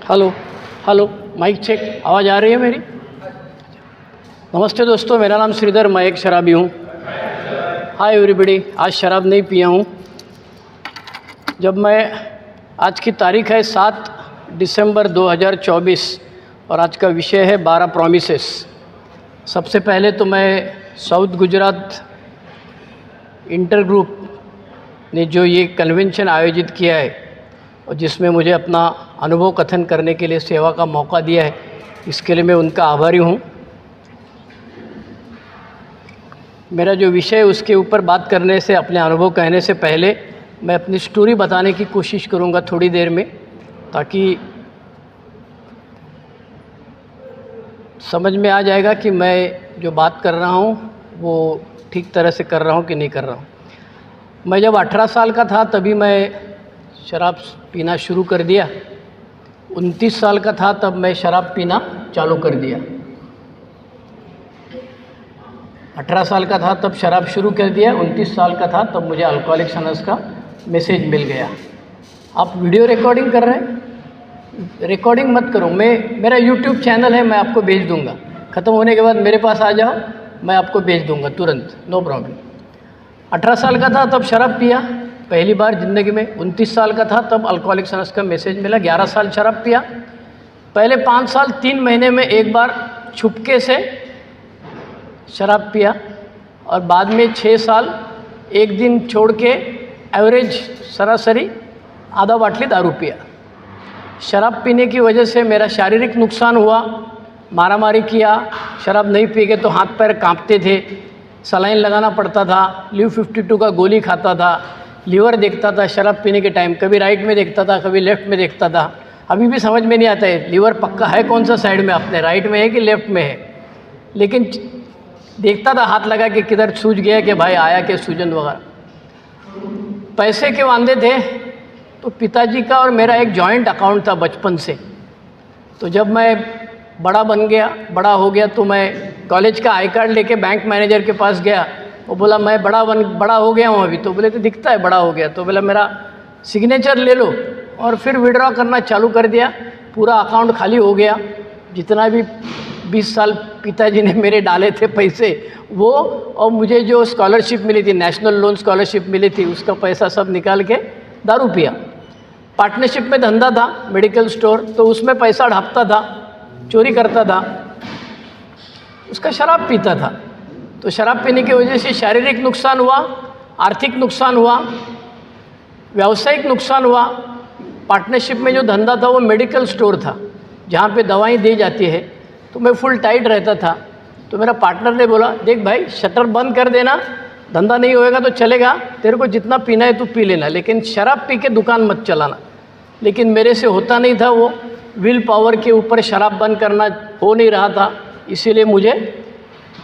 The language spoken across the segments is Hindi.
हेलो हेलो, माइक चेक, आवाज़ आ रही है मेरी? नमस्ते दोस्तों, मेरा नाम श्रीधर, मैं एक शराबी हूँ। हाय एवरीबॉडी, आज शराब नहीं पिया हूँ। जब मैं आज की तारीख है 7 दिसंबर 2024 और आज का विषय है 12 प्रॉमिसेस। सबसे पहले तो मैं साउथ गुजरात इंटर ग्रुप ने जो ये कन्वेंशन आयोजित किया है और जिसमें मुझे अपना अनुभव कथन करने के लिए सेवा का मौका दिया है, इसके लिए मैं उनका आभारी हूँ। मेरा जो विषय है उसके ऊपर बात करने से, अपने अनुभव कहने से पहले मैं अपनी स्टोरी बताने की कोशिश करूँगा थोड़ी देर में, ताकि समझ में आ जाएगा कि मैं जो बात कर रहा हूँ वो ठीक तरह से कर रहा हूँ कि नहीं कर रहा हूँ। मैं जब 18 साल का था तभी मैं शराब पीना शुरू कर दिया। 29 साल का था तब मैं शराब पीना चालू कर दिया। 18 साल का था तब शराब शुरू कर दिया, 29 साल का था तब मुझे अल्कोहलिक्स अनोनिमस का मैसेज मिल गया। आप वीडियो रिकॉर्डिंग कर रहे हैं? रिकॉर्डिंग मत करो, मेरा यूट्यूब चैनल है, मैं आपको भेज दूंगा। ख़त्म होने के बाद मेरे पास आ जाओ, मैं आपको भेज दूंगा तुरंत, नो प्रॉब्लम। 18 साल का था तब शराब पिया पहली बार ज़िंदगी में। 29 साल का था तब अल्कोहलिक्स अनोनिमस का मैसेज मिला। 11 साल शराब पिया। पहले 5 साल 3 महीने में एक बार छुपके से शराब पिया और बाद में 6 साल एक दिन छोड़ के एवरेज सरासरी आधा बाटली दारू पिया। शराब पीने की वजह से मेरा शारीरिक नुकसान हुआ, मारामारी किया। शराब नहीं पी के तो हाथ पैर कांपते थे, सलाइन लगाना पड़ता था, लीव 52 का गोली खाता था, लीवर देखता था शराब पीने के टाइम, कभी राइट में देखता था, कभी लेफ़्ट में देखता था। अभी भी समझ में नहीं आता है लीवर पक्का है कौन सा साइड में, अपने राइट में है कि लेफ़्ट में है, लेकिन देखता था हाथ लगा के किधर सूज गया कि भाई आया के सूजन वगैरह। पैसे के वांदे थे तो पिताजी का और मेरा एक जॉइंट अकाउंट था बचपन से। तो जब मैं बड़ा हो गया तो मैं कॉलेज का आई कार्ड लेके बैंक मैनेजर के पास गया। वो बोला मैं बड़ा हो गया हूँ अभी। तो बोले तो दिखता है बड़ा हो गया। तो बोला मेरा सिग्नेचर ले लो, और फिर विड्रॉ करना चालू कर दिया। पूरा अकाउंट खाली हो गया। जितना भी 20 साल पिताजी ने मेरे डाले थे पैसे वो, और मुझे जो स्कॉलरशिप मिली थी, नेशनल लोन स्कॉलरशिप मिली थी, उसका पैसा सब निकाल के दारू पिया। पार्टनरशिप में धंधा था, मेडिकल स्टोर, तो उसमें पैसा ढांपता था, चोरी करता था, उसका शराब पीता था। तो शराब पीने की वजह से शारीरिक नुकसान हुआ, आर्थिक नुकसान हुआ, व्यावसायिक नुकसान हुआ। पार्टनरशिप में जो धंधा था वो मेडिकल स्टोर था जहाँ पे दवाएं दी जाती है, तो मैं फुल टाइट रहता था। तो मेरा पार्टनर ने बोला देख भाई शटर बंद कर देना, धंधा नहीं होएगा तो चलेगा, तेरे को जितना पीना है तू पी लेना, लेकिन शराब पी के दुकान मत चलाना। लेकिन मेरे से होता नहीं था, वो विल पावर के ऊपर शराब बंद करना हो नहीं रहा था। इसीलिए मुझे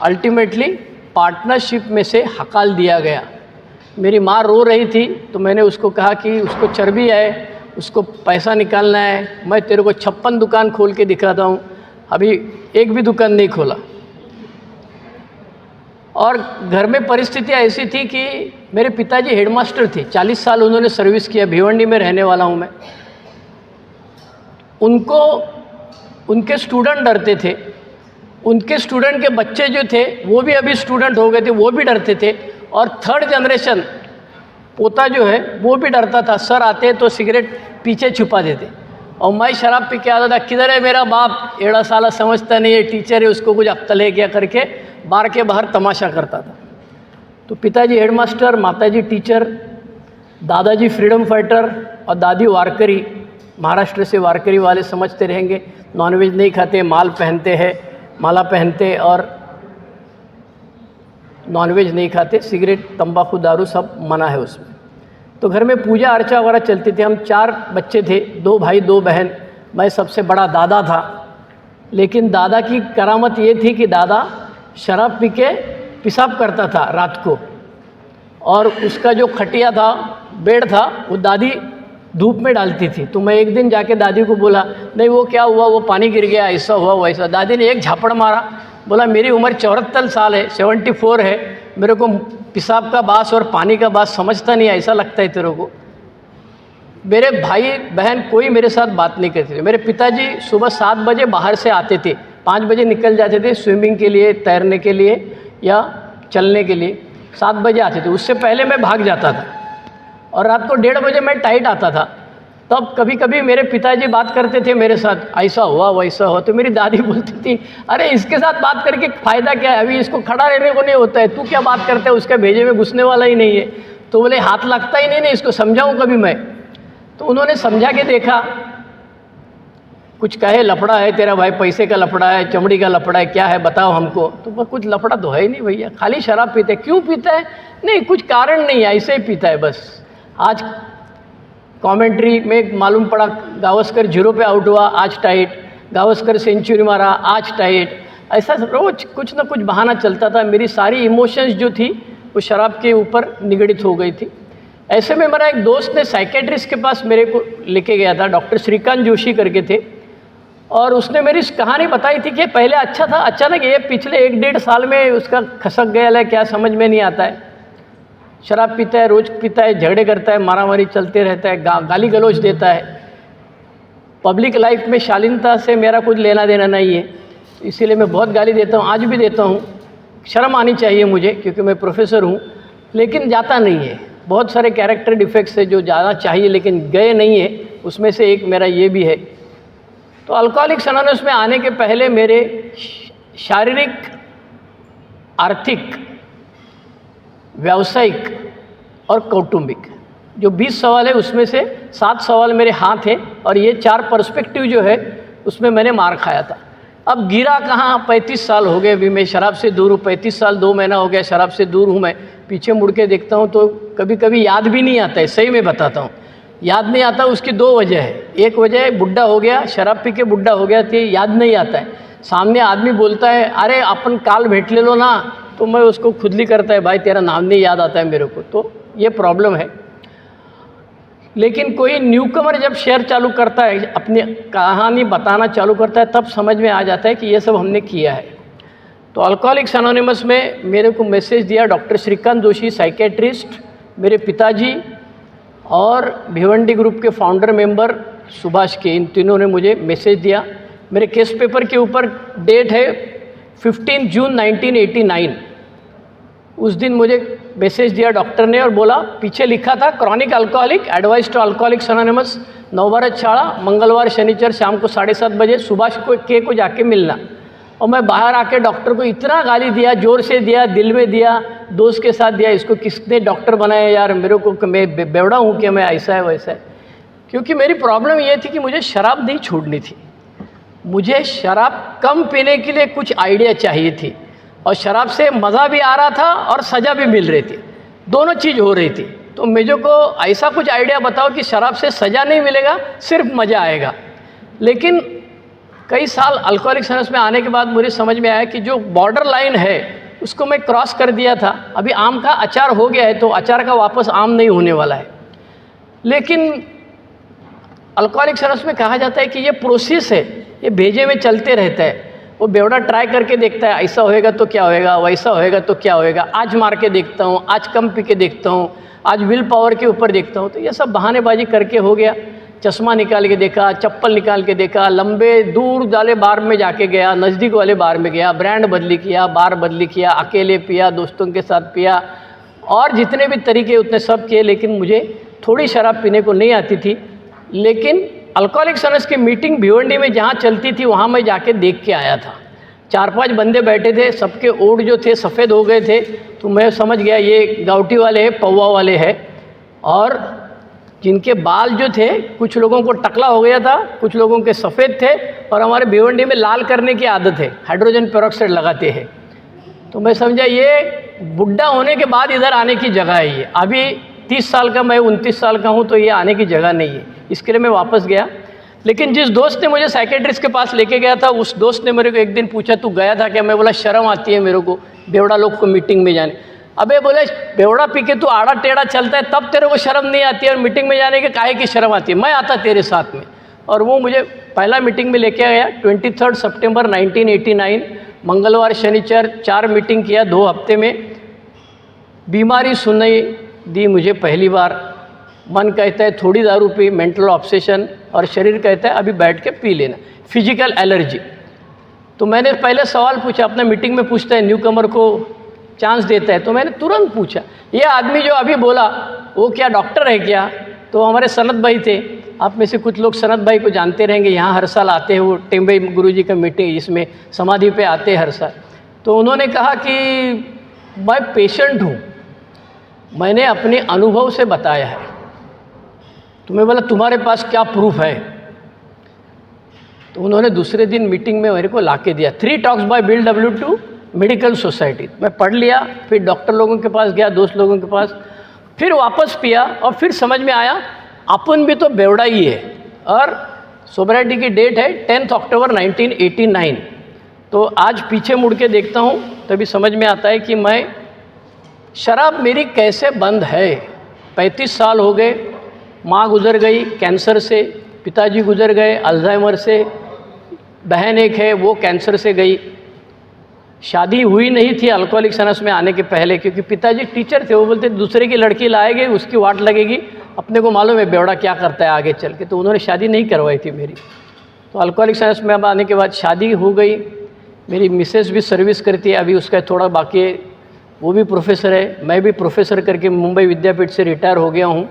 अल्टीमेटली पार्टनरशिप में से हकाल दिया गया। मेरी माँ रो रही थी तो मैंने उसको कहा कि उसको चर्बी है, उसको पैसा निकालना है, मैं तेरे को 56 दुकान खोल के दिखाता हूँ, अभी एक भी दुकान नहीं खोला। और घर में परिस्थितियाँ ऐसी थी कि मेरे पिताजी हेडमास्टर थे, 40 साल उन्होंने सर्विस किया, भिवंडी में रहने वाला हूँ मैं। उनको उनके स्टूडेंट डरते थे, उनके स्टूडेंट के बच्चे जो थे वो भी अभी स्टूडेंट हो गए थे, वो भी डरते थे। और 3rd जनरेशन पोता जो है वो भी डरता था, सर आते तो सिगरेट पीछे छुपा देते। और मैं शराब पी के आता था, किधर है मेरा बाप, एड़ा साला समझता नहीं है, टीचर है, उसको कुछ अक्ल है क्या करके बार के बाहर तमाशा करता था। तो पिताजी हेडमास्टर, माताजी टीचर, दादाजी फ्रीडम फाइटर और दादी वारकरी। महाराष्ट्र से वारकरी वाले समझते रहेंगे, नॉनवेज नहीं खाते, माला पहनते और नॉनवेज नहीं खाते, सिगरेट तंबाकू दारू सब मना है उसमें। तो घर में पूजा अर्चा वगैरह चलती थी। हम 4 बच्चे थे, 2 भाई 2 बहन, मैं सबसे बड़ा दादा था। लेकिन दादा की करामत ये थी कि दादा शराब पी के पेशाब करता था रात को, और उसका जो खटिया था, बेड था, वो दादी धूप में डालती थी। तो मैं एक दिन जाके दादी को बोला नहीं वो क्या हुआ, वो पानी गिर गया, ऐसा हुआ वैसा। दादी ने एक झापड़ मारा, बोला मेरी उम्र 74 साल है, 74 है, मेरे को पेशाब का बास और पानी का बास समझता नहीं, ऐसा लगता है तेरे को। मेरे भाई बहन कोई मेरे साथ बात नहीं करते थे। मेरे पिताजी सुबह 7 बजे बाहर से आते थे, 5 बजे निकल जाते थे स्विमिंग के लिए, तैरने के लिए या चलने के लिए। 7 बजे आते थे, उससे पहले मैं भाग जाता था और रात को 1:30 बजे मैं टाइट आता था। तब कभी कभी मेरे पिताजी बात करते थे मेरे साथ, ऐसा हुआ वैसा हुआ, तो मेरी दादी बोलती थी, अरे इसके साथ बात करके फ़ायदा क्या है, अभी इसको खड़ा रहने को नहीं होता है, तू क्या बात करता है, उसका भेजे में घुसने वाला ही नहीं है। तो बोले हाथ लगता ही नहीं ना, इसको समझाऊँ कभी मैं। तो उन्होंने समझा के देखा, कुछ कहे लफड़ा है तेरा भाई, पैसे का लफड़ा है, चमड़ी का लफड़ा है, क्या है बताओ हमको। तो बस कुछ लफड़ा तो है ही नहीं भैया, खाली शराब पीते। क्यों पीता है? नहीं, कुछ कारण नहीं है, ऐसे ही पीता है बस। आज कमेंट्री में मालूम पड़ा गावस्कर 0 पे आउट हुआ, आज टाइट, गावस्कर सेंचुरी मारा, आज टाइट। ऐसा रोज कुछ ना कुछ बहाना चलता था। मेरी सारी इमोशंस जो थी वो शराब के ऊपर निगड़ित हो गई थी। ऐसे में मेरा एक दोस्त ने साइकेट्रिस्ट के पास मेरे को लेके गया था, डॉक्टर श्रीकांत जोशी करके थे, और उसने मेरी कहानी बताई थी कि पहले अच्छा था, अचानक ये पिछले 1-1.5 साल में उसका खसक गया है, क्या समझ में नहीं आता है। शराब पीता है, रोज़ पीता है, झगड़े करता है, मारामारी चलते रहता है, गाली गलौज देता है। पब्लिक लाइफ में शालीनता से मेरा कुछ लेना देना नहीं है, इसीलिए मैं बहुत गाली देता हूँ, आज भी देता हूँ। शर्म आनी चाहिए मुझे, क्योंकि मैं प्रोफेसर हूँ, लेकिन जाता नहीं है। बहुत सारे कैरेक्टर डिफेक्ट्स है जो जाना चाहिए लेकिन गए नहीं है, उसमें से एक मेरा ये भी है। तो अल्कोहलिक्स एनोनिमस में आने के पहले मेरे शारीरिक, आर्थिक, व्यावसायिक और कौटुंबिक जो 20 सवाल है उसमें से 7 सवाल मेरे हाथ हैं, और ये 4 पर्सपेक्टिव जो है उसमें मैंने मार खाया था। अब गिरा कहाँ, 35 साल हो गए अभी मैं शराब से दूर हूँ, 35 साल 2 महीना हो गया शराब से दूर हूँ। मैं पीछे मुड़ के देखता हूँ तो कभी कभी याद भी नहीं आता है, सही में बताता हूँ, याद नहीं आता। उसकी 2 वजह है। एक वजह है बुढ़ा हो गया, शराब पी के बुढ़ा हो गया, तो याद नहीं आता है। सामने आदमी बोलता है अरे अपन काल भेंट ले लो ना, तो मैं उसको खुदली करता है, भाई तेरा नाम नहीं याद आता है मेरे को, तो ये प्रॉब्लम है। लेकिन कोई न्यूकमर जब शेयर चालू करता है, अपनी कहानी बताना चालू करता है, तब समझ में आ जाता है कि ये सब हमने किया है। तो अल्कोहलिक्स एनोनिमस में मेरे को मैसेज दिया डॉक्टर श्रीकांत जोशी, साइकेट्रिस्ट, मेरे पिताजी और भिवंडी ग्रुप के फाउंडर मेंबर सुभाष के, इन तीनों ने मुझे मैसेज दिया। मेरे केस पेपर के ऊपर डेट है 15 जून 1989। उस दिन मुझे मैसेज दिया डॉक्टर ने और बोला, पीछे लिखा था chronic alcoholic, advice to alcoholics anonymous, Navbharat शाला, मंगलवार शनिचर शाम को 7:30 बजे सुभाष को जाके मिलना। और मैं बाहर आके डॉक्टर को इतना गाली दिया, ज़ोर से दिया, दिल में दिया, दोस्त के साथ दिया, इसको किसने डॉक्टर बनाया यार, मेरे को मैं बेवड़ा हूँ कि मैं ऐसा है वैसा है। क्योंकि मेरी प्रॉब्लम ये थी कि मुझे शराब नहीं छोड़नी थी, मुझे शराब कम पीने के लिए कुछ आइडिया चाहिए थी, और शराब से मज़ा भी आ रहा था और सज़ा भी मिल रही थी, दोनों चीज़ हो रही थी। तो मुझे को ऐसा कुछ आइडिया बताओ कि शराब से सज़ा नहीं मिलेगा, सिर्फ मज़ा आएगा। लेकिन कई साल अल्कोहलिक्स एनोनिमस में आने के बाद मुझे समझ में आया कि जो बॉर्डर लाइन है उसको मैं क्रॉस कर दिया था। अभी आम का अचार हो गया है तो अचार का वापस आम नहीं होने वाला है। लेकिन अल्कोहलिक्स एनोनिमस में कहा जाता है कि ये प्रोसेस है, ये भेजे में चलते रहता है। वो बेवड़ा ट्राई करके देखता है, ऐसा होएगा तो क्या होएगा, वैसा होएगा तो क्या होएगा, आज मार के देखता हूँ, आज कम पी के देखता हूँ, आज विल पावर के ऊपर देखता हूँ। तो ये सब बहानेबाजी करके हो गया। चश्मा निकाल के देखा, चप्पल निकाल के देखा, लंबे दूर वाले बार में जाके गया, नज़दीक वाले बार में गया, ब्रांड बदली किया, बार बदली किया, अकेले पिया, दोस्तों के साथ पिया, और जितने भी तरीके उतने सब किए। लेकिन मुझे थोड़ी शराब पीने को नहीं आती थी। लेकिन अल्कोहलिक्स एनोनिमस की मीटिंग भिवंडी में जहाँ चलती थी वहाँ मैं जाके देख के आया था। 4-5 बंदे बैठे थे, सबके ओठ जो थे सफ़ेद हो गए थे। तो मैं समझ गया ये गाउटी वाले हैं, पौवा वाले हैं। और जिनके बाल जो थे, कुछ लोगों को टकला हो गया था, कुछ लोगों के सफ़ेद थे, और हमारे भिवंडी में लाल करने की आदत है, हाइड्रोजन पेरोक्साइड लगाते हैं। तो मैं समझा ये बुढ़ा होने के बाद इधर आने की जगह है। ये अभी 30 साल का, मैं 29 साल का हूँ, तो ये आने की जगह नहीं है। इसके लिए मैं वापस गया। लेकिन जिस दोस्त ने मुझे साइकेट्रिस्ट के पास लेके गया था, उस दोस्त ने मेरे को एक दिन पूछा, तू गया था क्या? मैं बोला शर्म आती है मेरे को बेवड़ा लोग को मीटिंग में जाने। अबे बोले बेवड़ा पी के तू आड़ा टेढ़ा चलता है तब तेरे को शर्म नहीं आती है, और मीटिंग में जाने के काहे की शर्म आती है? मैं आता तेरे साथ में। और वो मुझे पहला मीटिंग में लेके गया 23 सितंबर 1989, मंगलवार शनिचर 4 मीटिंग किया 2 हफ्ते में। बीमारी सुनाई दी मुझे पहली बार, मन कहता है थोड़ी दारू पी, मेंटल ऑब्सेशन, और शरीर कहता है अभी बैठ के पी लेना, फिजिकल एलर्जी। तो मैंने पहले सवाल पूछा, अपने मीटिंग में पूछता है, न्यू कमर को चांस देता है, तो मैंने तुरंत पूछा, ये आदमी जो अभी बोला वो क्या डॉक्टर है क्या? तो हमारे सनत भाई थे, आप में से कुछ लोग सनत भाई को जानते रहेंगे, यहाँ हर साल आते हैं, वो टेम्बई गुरुजी का मीटिंग जिसमें समाधि पे आते हैं हर साल। तो उन्होंने कहा कि मैं पेशेंट हूँ, मैंने अपने अनुभव से बताया है। तो मैं बोला तुम्हारे पास क्या प्रूफ है? तो उन्होंने दूसरे दिन मीटिंग में मेरे को ला के दिया, 3 talks bye bill W two medical society. मैं पढ़ लिया, फिर डॉक्टर लोगों के पास गया, दोस्त लोगों के पास, फिर वापस पिया, और फिर समझ में आया अपन भी तो बेवड़ा ही है। और सोबराइटी की डेट है 10 अक्टूबर 1989। तो आज पीछे मुड़ के देखता हूँ तभी समझ में आता है कि मैं शराब मेरी कैसे बंद है। 35 साल हो गए, माँ गुजर गई कैंसर से, पिताजी गुजर गए अल्जाइमर से, बहन एक है वो कैंसर से गई, शादी हुई नहीं थी अल्कोहलिक्स अनोनिमस में आने के पहले, क्योंकि पिताजी टीचर थे, वो बोलते दूसरे की लड़की लाएंगे उसकी वाट लगेगी, अपने को मालूम है बेवड़ा क्या करता है आगे चल के, तो उन्होंने शादी नहीं करवाई थी मेरी। तो अल्कोहलिक्स अनोनिमस में अब आने के बाद शादी हो गई, मेरी मिसेस भी सर्विस करती है, अभी उसका थोड़ा बाकी है, वो भी प्रोफेसर है, मैं भी प्रोफेसर करके मुंबई विद्यापीठ से रिटायर हो गया हूँ,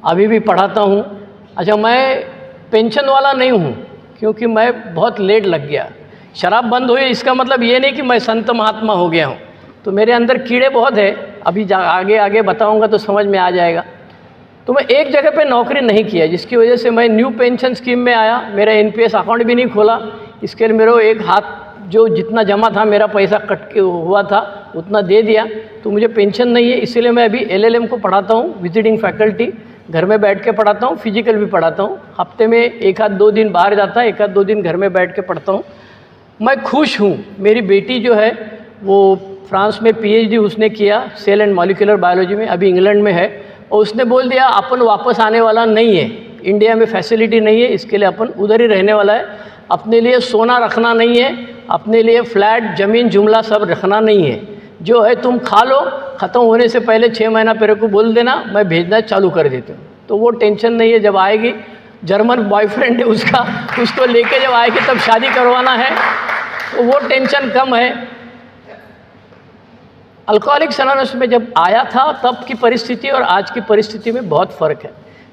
अभी भी पढ़ाता हूँ। अच्छा, मैं पेंशन वाला नहीं हूँ क्योंकि मैं बहुत लेट लग गया। शराब बंद हुई इसका मतलब ये नहीं कि मैं संत महात्मा हो गया हूँ, तो मेरे अंदर कीड़े बहुत है, अभी आगे आगे बताऊँगा तो समझ में आ जाएगा। तो मैं एक जगह पे नौकरी नहीं किया, जिसकी वजह से मैं न्यू पेंशन स्कीम में आया, मेरा एनपीएस अकाउंट भी नहीं खोला, इसके लिए मेरे एक हाथ जो जितना जमा था मेरा पैसा कट के हुआ था उतना दे दिया, तो मुझे पेंशन नहीं है। इसीलिए मैं अभी एलएलएम को पढ़ाता हूँ, विजिटिंग फैकल्टी, घर में बैठ के पढ़ाता हूँ, फिजिकल भी पढ़ाता हूँ, हफ्ते में 1-2 दिन बाहर जाता है, 1-2 दिन घर में बैठ के पढ़ता हूँ। मैं खुश हूँ। मेरी बेटी जो है वो फ्रांस में पीएचडी उसने किया सेल एंड मॉलिक्यूलर बायोलॉजी में, अभी इंग्लैंड में है, और उसने बोल दिया अपन वापस आने वाला नहीं है, इंडिया में फैसिलिटी नहीं है, इसके लिए अपन उधर ही रहने वाला है, अपने लिए सोना रखना नहीं है, अपने लिए फ्लैट ज़मीन जुमला सब रखना नहीं है, जो है तुम खा लो, ख़त्म होने से पहले 6 महीना मेरे को बोल देना, मैं भेजना चालू कर देती हूँ। तो वो टेंशन नहीं है, जब आएगी जर्मन बॉयफ्रेंड है उसका, उसको लेके जब आएगी तब शादी करवाना है, तो वो टेंशन कम है। अल्कोहलिक्स अनोनिमस में जब आया था तब की परिस्थिति और आज की परिस्थिति में बहुत फ़र्क है।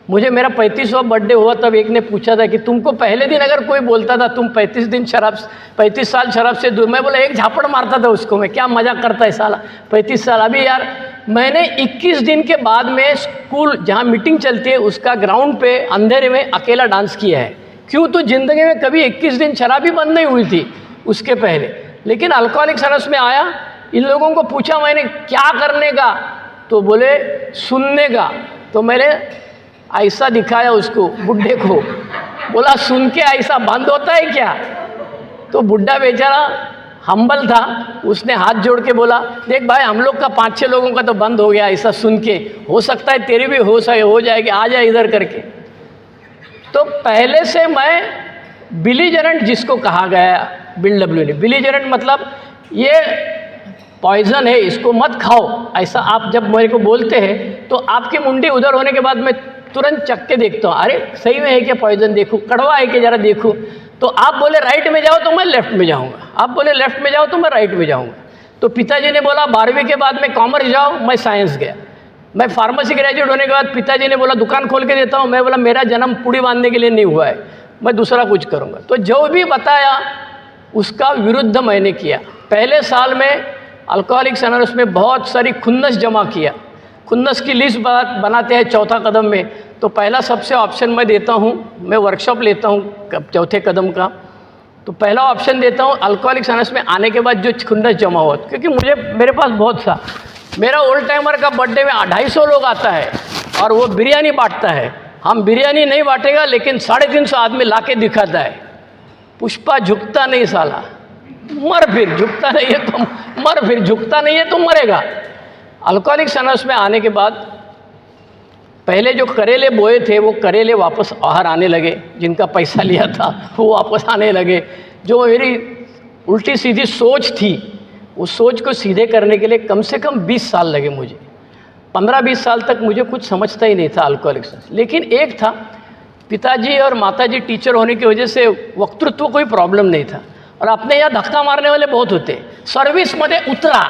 मुझे मेरा 35वां बर्थडे हुआ तब एक ने पूछा था कि तुमको पहले दिन अगर कोई बोलता था तुम 35 साल शराब से दूर, मैं बोला एक झापड़ मारता था उसको, मैं क्या मजाक करता है साला 35 साल। अभी यार मैंने 21 दिन के बाद में स्कूल जहाँ मीटिंग चलती है उसका ग्राउंड पे अंधेरे में अकेला डांस किया है। क्यों? तो ज़िंदगी में कभी 21 दिन शराब ही बंद नहीं हुई थी उसके पहले। लेकिन अल्कोहलिक्स अनोनिमस में आया, इन लोगों को पूछा मैंने क्या करने का, तो बोले सुनने का। तो मैंने ऐसा दिखाया उसको, बुढ़े को, बोला सुन के ऐसा बंद होता है क्या? तो बुढ़ा बेचारा हम्बल था, उसने हाथ जोड़ के बोला देख भाई हम लोग का 5-6 लोगों का तो बंद हो गया ऐसा सुन के, हो सकता है तेरी भी हो जाएगी, आ जाए इधर करके। तो पहले से मैं बिलीजरेंट जिसको कहा गया बिल डब्ल्यू ने, बिलीजरेंट मतलब ये पॉइजन है इसको मत खाओ, ऐसा आप जब मेरे को बोलते हैं तो आपकी मुंडी उधर होने के बाद मैं तुरंत चख के देखता हूँ, अरे सही में है क्या पॉइजन, देखूँ कड़वा है कि ज़रा देखूँ। तो आप बोले राइट में जाओ तो मैं लेफ्ट में जाऊँगा, आप बोले लेफ्ट में जाओ तो मैं राइट में जाऊँगा। तो पिताजी ने बोला 12वीं के बाद में कॉमर्स जाओ, मैं साइंस गया। मैं फार्मेसी ग्रेजुएट होने के बाद पिताजी ने बोला दुकान खोल के देता हूँ, मैं बोला मेरा जन्म पूड़ी बांधने के लिए नहीं हुआ है, मैं दूसरा कुछ करूँगा। तो जो भी बताया उसका विरुद्ध मैंने किया। पहले साल में अल्कोहलिक्स अनोनिमस में बहुत सारी खुन्नस जमा किया, खुन्नस की लिस्ट बनाते हैं चौथा कदम में। तो पहला सबसे ऑप्शन मैं देता हूँ, मैं वर्कशॉप लेता हूँ चौथे कदम का, तो पहला ऑप्शन देता हूँ अल्कोहलिक्स अनोनिमस में आने के बाद जो खुन्नस जमा हुआ, क्योंकि मेरे पास बहुत सा, मेरा ओल्ड टाइमर का बर्थडे में 250 लोग आता है और वो बिरयानी बांटता है। हम बिरयानी नहीं बांटेगा लेकिन 350 आदमी ला के दिखाता है। पुष्पा झुकता नहीं साला, मर फिर झुकता नहीं है तो मर, फिर झुकता नहीं है तो मरेगा। अल्कोहलिक्स अनोनिमस में आने के बाद पहले जो करेले बोए थे वो करेले वापस बाहर आने लगे, जिनका पैसा लिया था वो वापस आने लगे। जो मेरी उल्टी सीधी सोच थी उस सोच को सीधे करने के लिए कम से कम 20 साल लगे मुझे। 15-20 साल तक मुझे कुछ समझता ही नहीं था अल्कोहलिक्स। लेकिन एक था, पिताजी और माताजी टीचर होने की वजह से वक्तृत्व कोई प्रॉब्लम नहीं था, और अपने यहाँ धक्का मारने वाले बहुत होते। सर्विस मध्ये उतरा,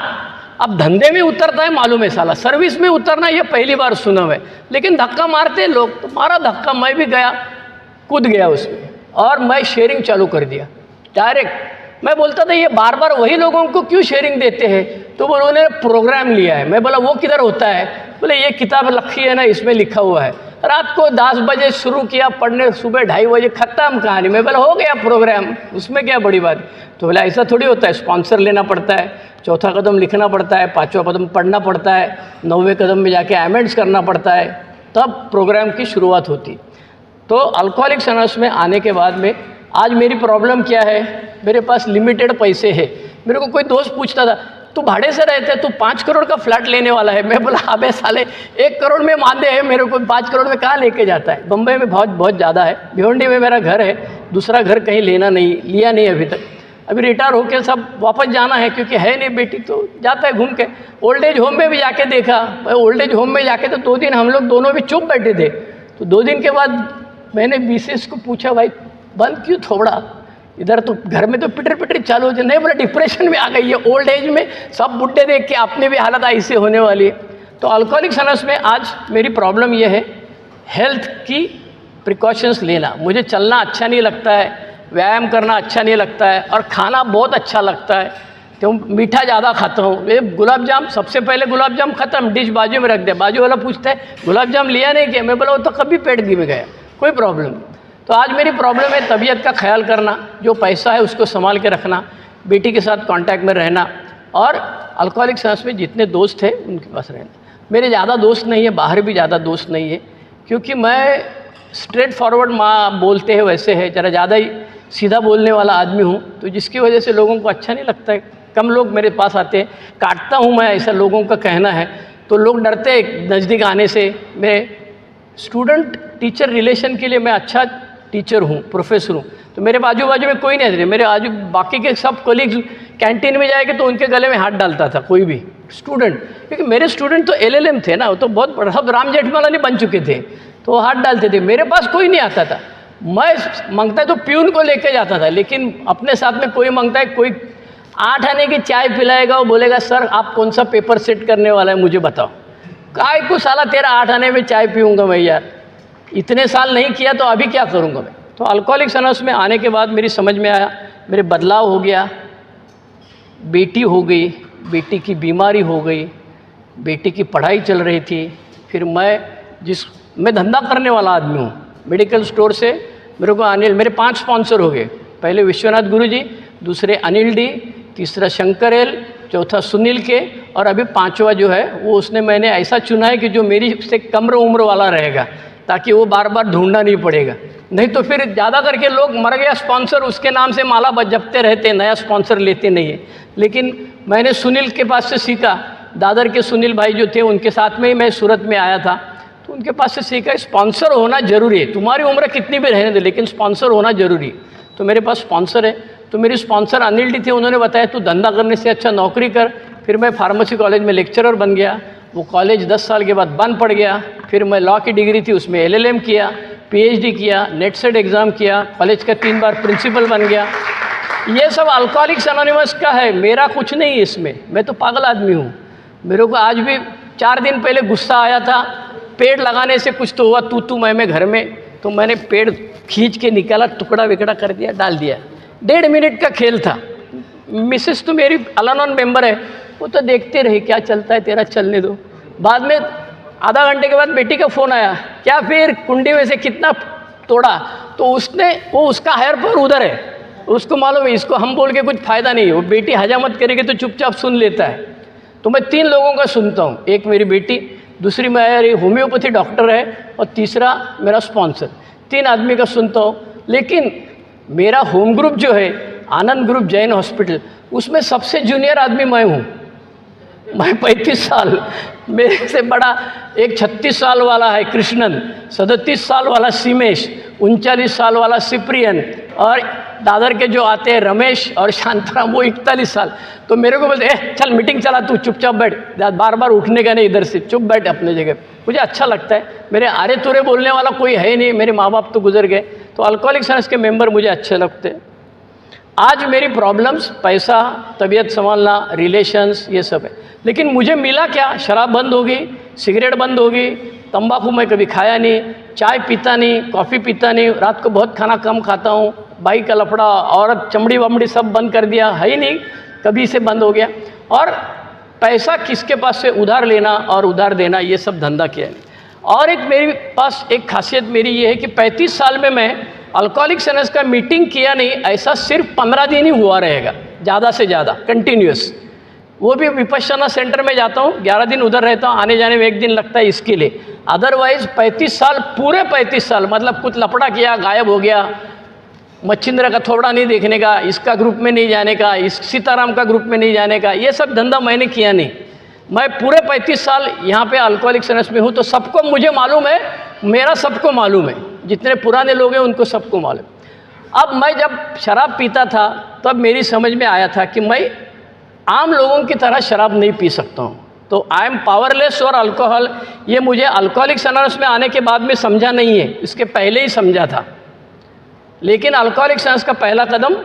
अब धंधे में उतरता है मालूम है साला, सर्विस में उतरना ये पहली बार सुना है। लेकिन धक्का मारते लोग, तो मारा धक्का, मैं भी गया, कूद गया उसमें, और मैं शेयरिंग चालू कर दिया डायरेक्ट। मैं बोलता था ये बार बार वही लोगों को क्यों शेयरिंग देते हैं, तो बोले उन्होंने प्रोग्राम लिया है। मैं बोला वो किधर होता है, बोले ये किताब रखी है ना, इसमें लिखा हुआ है। रात को 10 बजे शुरू किया पढ़ने, सुबह 2:30 बजे ख़त्म कहानी। मैं बोला हो गया प्रोग्राम, उसमें क्या बड़ी बात। तो बोला ऐसा थोड़ी होता है, स्पॉन्सर लेना पड़ता है, 4था कदम लिखना पड़ता है, 5वां कदम पढ़ना पड़ता है, 9वें कदम में जाके अमेंड्स करना पड़ता है, तब प्रोग्राम की शुरुआत होती। तो अल्कोहलिक्स अनोनिमस में आने के बाद में आज मेरी प्रॉब्लम क्या है, मेरे पास लिमिटेड पैसे है। मेरे को कोई दोस्त पूछता था तू भाड़े से रहते है, तू 5 करोड़ का फ्लैट लेने वाला है। मैं बोला अबे साले 1 करोड़ में मांदे है, मेरे को 5 करोड़ में कहाँ लेके जाता है। बम्बई में बहुत ज़्यादा है, भिवंडी में मेरा घर है, दूसरा घर कहीं लिया नहीं अभी तक। अभी रिटायर होकर सब वापस जाना है, क्योंकि है नहीं बेटी, तो जाता है घूम के। ओल्ड एज होम में भी जाके देखा, ओल्ड एज होम में जाके तो 2 दिन हम लोग दोनों भी चुप बैठे थे। तो 2 दिन के बाद मैंने मिसेस को पूछा भाई बंद क्यों थोड़ा, इधर तो घर में तो पिटर चालू हो जाए। नहीं बोला डिप्रेशन में आ गई है, ओल्ड एज में सब बुढ़े देख के अपने भी हालत ऐसे होने वाली है। तो अल्कोहलिक्स अनोनिमस में आज मेरी प्रॉब्लम ये है, हेल्थ की प्रिकॉशंस लेना। मुझे चलना अच्छा नहीं लगता है, व्यायाम करना अच्छा नहीं लगता है, और खाना बहुत अच्छा लगता है, तो मीठा ज़्यादा खाता हूँ। ये गुलाब जाम, सबसे पहले गुलाब जाम ख़त्म, डिश बाजू में रख दे। बाजू वाला पूछता है गुलाब जाम लिया नहीं क्या, मैं बोला वो तो कभी पेट गिर गया, कोई प्रॉब्लम। तो आज मेरी प्रॉब्लम है तबीयत का ख्याल करना, जो पैसा है उसको संभाल के रखना, बेटी के साथ कांटेक्ट में रहना, और अल्कोहलिक्स अनोनिमस में जितने दोस्त हैं उनके पास रहना। मेरे ज़्यादा दोस्त नहीं है, बाहर भी ज़्यादा दोस्त नहीं है, क्योंकि मैं स्ट्रेट फॉरवर्ड माँ बोलते हैं वैसे है, ज़रा ज़्यादा ही सीधा बोलने वाला आदमी हूँ, तो जिसकी वजह से लोगों को अच्छा नहीं लगता है। कम लोग मेरे पास आते हैं, काटता हूँ मैं, ऐसा लोगों का कहना है, तो लोग डरते हैं नज़दीक आने से। मैं स्टूडेंट टीचर रिलेशन के लिए मैं अच्छा टीचर हूँ, प्रोफेसर हूँ, तो मेरे बाजू में कोई नहीं रहे। मेरे आजू बाकी के सब कोलीग्स कैंटीन में जाएंगे तो उनके गले में हाथ डालता था कोई भी स्टूडेंट, क्योंकि मेरे स्टूडेंट तो LLM थे ना, वो तो बहुत बड़ा, सब राम जेठमलानी बन चुके थे, तो वो हाथ डालते थे। मेरे पास कोई नहीं आता था, मैं मांगता तो प्यून को लेके जाता था, लेकिन अपने साथ में कोई मांगता है, कोई 8 आने की चाय पिलाएगा, वो बोलेगा सर आप कौन सा पेपर सेट करने वाला है मुझे बताओ। काय को साला तेरा 8 आने में चाय पीऊँगा मैं यार, इतने साल नहीं किया तो अभी क्या करूँगा मैं। तो अल्कोहलिक्स अनोनिमस में आने के बाद मेरी समझ में आया, मेरे बदलाव हो गया। बेटी हो गई, बेटी की बीमारी हो गई, बेटी की पढ़ाई चल रही थी। फिर मैं धंधा करने वाला आदमी हूँ, मेडिकल स्टोर से मेरे को मेरे 5 स्पॉन्सर हो गए। पहले विश्वनाथ गुरुजी, दूसरे अनिल डी, तीसरा शंकर एल, चौथा सुनील के, और अभी 5वां जो है वो उसने मैंने ऐसा चुना है कि जो मेरी से कम उम्र वाला रहेगा, ताकि वो बार बार ढूंढना नहीं पड़ेगा। नहीं तो फिर ज़्यादा करके लोग मर गया स्पॉन्सर, उसके नाम से माला जपते रहते, नया स्पॉन्सर लेते नहीं है। लेकिन मैंने सुनील के पास से सीखा, दादर के सुनील भाई जो थे उनके साथ में ही मैं सूरत में आया था, तो उनके पास से सीखा स्पॉन्सर होना ज़रूरी है, तुम्हारी उम्र कितनी भी रहने दे लेकिन स्पॉन्सर होना ज़रूरी है। तो मेरे पास स्पॉन्सर है, तो मेरी स्पॉन्सर अनिल डी थे, उन्होंने बताया तू धंधा करने से अच्छा नौकरी कर। फिर मैं फार्मेसी कॉलेज में लेक्चरर बन गया, वो कॉलेज 10 साल के बाद बंद पड़ गया। फिर मैं लॉ की डिग्री थी उसमें LLM किया, PhD किया, नेट सेट एग्ज़ाम किया, कॉलेज का 3 बार प्रिंसिपल बन गया। ये सब अल्कोहलिक्स अनोनिमस का है, मेरा कुछ नहीं है इसमें, मैं तो पागल आदमी हूँ। मेरे को आज भी 4 दिन पहले गुस्सा आया था, पेड़ लगाने से कुछ तो हुआ तू मैं घर में, तो मैंने पेड़ खींच के निकाला, टुकड़ा विकड़ा कर दिया, डाल दिया। 1.5 मिनट का खेल था। मिसेस तो मेरी अलानॉन मेंबर है, वो तो देखते रहे क्या चलता है तेरा, चलने दो। बाद में आधा घंटे के बाद बेटी का फ़ोन आया, क्या फिर कुंडी में से कितना तोड़ा, तो उसका हायर पर उधर है, उसको मालूम है इसको हम बोल के कुछ फ़ायदा नहीं है, वो बेटी हजामत करेगी तो चुपचाप सुन लेता है। तो मैं 3 लोगों का सुनता हूँ, एक मेरी बेटी, दूसरी मेरी होम्योपैथी डॉक्टर है, और तीसरा मेरा स्पॉन्सर। 3 आदमी का सुनता हूँ। लेकिन मेरा होम ग्रुप जो है आनंद ग्रुप जैन हॉस्पिटल, उसमें सबसे जूनियर आदमी मैं हूँ। मैं 35 साल, मेरे से बड़ा एक 36 साल वाला है कृष्णन, 37 साल वाला सीमेश, 39 साल वाला सिप्रियन, और दादर के जो आते हैं रमेश और शांताराम, वो 41 साल, तो मेरे को बोलते चल मीटिंग चला, तू चुपचाप बैठ, बार बार उठने का नहीं, इधर से चुप बैठ अपने जगह। मुझे अच्छा लगता है, मेरे आरे तुरे बोलने वाला कोई है नहीं, मेरे माँ बाप तो गुजर गए, तो अल्कोहलिक्स एनोनिमस के मेंबर मुझे अच्छे लगते हैं। आज मेरी प्रॉब्लम्स पैसा, तबीयत संभालना, रिलेशंस, ये सब है। लेकिन मुझे मिला क्या? शराब बंद हो गई, सिगरेट बंद हो गई, तंबाकू मैं कभी खाया नहीं, चाय पीता नहीं, कॉफ़ी पीता नहीं, रात को बहुत खाना कम खाता हूँ, बाइक का लफड़ा, औरत, चमड़ी वमड़ी सब बंद कर दिया, है ही नहीं, कभी से बंद हो गया। और पैसा किसके पास से उधार लेना और उधार देना, ये सब धंधा किया है। और एक मेरे पास एक खासियत मेरी ये है कि 35 साल में मैं अल्कोहलिक्स एनोनिमस का मीटिंग किया नहीं, ऐसा सिर्फ 15 दिन ही हुआ रहेगा, ज़्यादा से ज़्यादा कंटिन्यूस। वो भी विपश्यना सेंटर में जाता हूँ, 11 दिन उधर रहता हूँ, आने जाने में 1 दिन लगता है इसके लिए। अदरवाइज 35 साल, पूरे 35 साल, मतलब कुछ लपड़ा किया, गायब हो गया, मच्छिंद्र का थोड़ा नहीं देखने का, इसका ग्रुप में नहीं जाने का, इस सीताराम का ग्रुप में नहीं जाने का, ये सब धंधा मैंने किया नहीं। मैं पूरे 35 साल यहाँ पे अल्कोहलिक्स एनोनिमस में हूँ, तो सबको मुझे मालूम है, मेरा सबको मालूम है, जितने पुराने लोग हैं उनको सबको मालूम। अब मैं जब शराब पीता था तब मेरी समझ में आया था कि मैं आम लोगों की तरह शराब नहीं पी सकता हूँ, तो आई एम पावरलेस और अल्कोहल, ये मुझे अल्कोहलिक्स एनोनिमस में आने के बाद में समझा नहीं है, इसके पहले ही समझा था। लेकिन अल्कोहलिक्स एनोनिमस का पहला कदम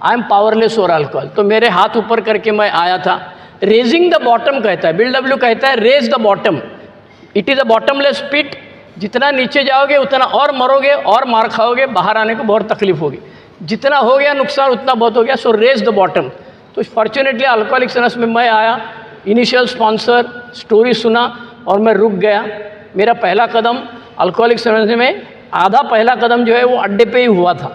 आई एम पावरलेस और अल्कोहल, तो मेरे हाथ ऊपर करके मैं आया था। रेजिंग द बॉटम कहता है, बिल डब्ल्यू कहता है raise the bottom, it is a bottomless pit, जितना नीचे जाओगे उतना और मरोगे और मार खाओगे, बाहर आने को बहुत तकलीफ होगी, जितना हो गया नुकसान उतना बहुत हो गया, सो रेज द बॉटम। तो फॉर्चुनेटली अल्कोहलिक्स एनोनिमस में मैं आया, इनिशियल स्पॉन्सर, स्टोरी सुना और मैं रुक गया। मेरा पहला कदम अल्कोहलिक्स एनोनिमस में, आधा पहला कदम जो है वो अड्डे पे ही हुआ था।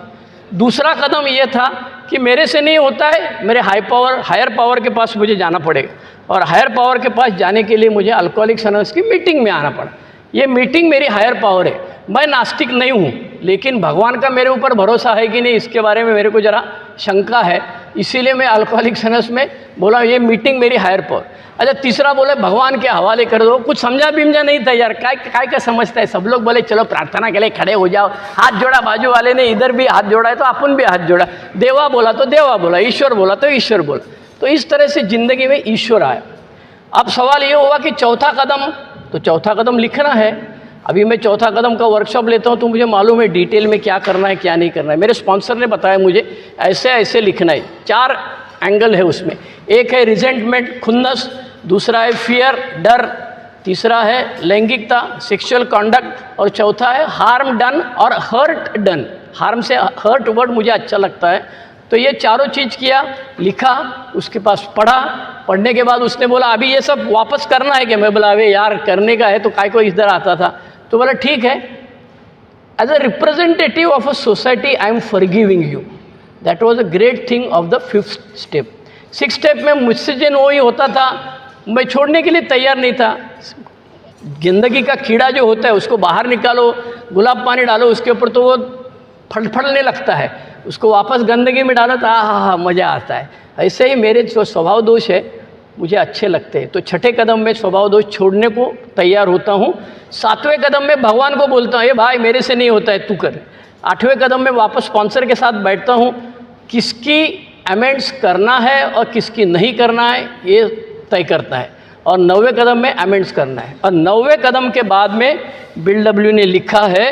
दूसरा कदम ये था कि मेरे से नहीं होता है, मेरे हायर पावर के पास मुझे जाना पड़ेगा, और हायर पावर के पास जाने के लिए मुझे अल्कोहलिक्स एनोनिमस की मीटिंग में आना पड़ा। ये मीटिंग मेरी हायर पावर है। मैं नास्तिक नहीं हूँ, लेकिन भगवान का मेरे ऊपर भरोसा है कि नहीं, इसके बारे में मेरे को ज़रा शंका है, इसीलिए मैं अल्कोहलिक्स एनोनिमस में बोला ये मीटिंग मेरी हायर पावर। अच्छा, तीसरा बोले भगवान के हवाले कर दो, कुछ समझा बिमझा नहीं था यार, काय का समझता है। सब लोग बोले चलो प्रार्थना के लिए खड़े हो जाओ, हाथ जोड़ा, बाजू वाले ने इधर भी हाथ जोड़ा है तो अपन भी हाथ जोड़ा, देवा बोला तो देवा बोला, ईश्वर बोला तो ईश्वर बोला, तो इस तरह से ज़िंदगी में ईश्वर आया। अब सवाल ये हुआ कि चौथा कदम, तो चौथा कदम लिखना है। अभी मैं चौथा कदम का वर्कशॉप लेता हूँ, तो मुझे मालूम है डिटेल में क्या करना है क्या नहीं करना है। मेरे स्पॉन्सर ने बताया मुझे ऐसे ऐसे लिखना है। 4 एंगल है उसमें, एक है रिजेंटमेंट, खुन्नस, दूसरा है फियर, डर, तीसरा है लैंगिकता, सेक्सुअल कॉन्डक्ट, और चौथा है हार्म डन और हर्ट डन। हार्म से हर्ट वर्ड मुझे अच्छा लगता है। तो ये चारों चीज़ किया, लिखा, उसके पास पढ़ा, पढ़ने के बाद उसने बोला अभी ये सब वापस करना है क्या? मैं बोला अबे यार करने का है तो काय को इधर आता था। तो बोला ठीक है, as a representative of a society I am forgiving you. That was a great thing of the 5th step. 6th step में मुझसे जो वही होता था, मैं छोड़ने के लिए तैयार नहीं था। गंदगी का कीड़ा जो होता है उसको बाहर निकालो, गुलाब पानी डालो उसके ऊपर, तो वो फड़फड़ने लगता है, उसको वापस गंदगी में डालो तो हाँ मज़ा आता है। ऐसे ही मेरे जो स्वभाव दोष है मुझे अच्छे लगते हैं, तो छठे कदम में स्वभाव दोष छोड़ने को तैयार होता हूँ। 7वें कदम में भगवान को बोलता हूँ ये भाई मेरे से नहीं होता है, तू कर। 8वें कदम में वापस स्पॉन्सर के साथ बैठता हूँ, किसकी अमेंड्स करना है और किसकी नहीं करना है ये तय करता है, और 9वें कदम में अमेंड्स करना है। और 9वें कदम के बाद में बिल डब्ल्यू ने लिखा है,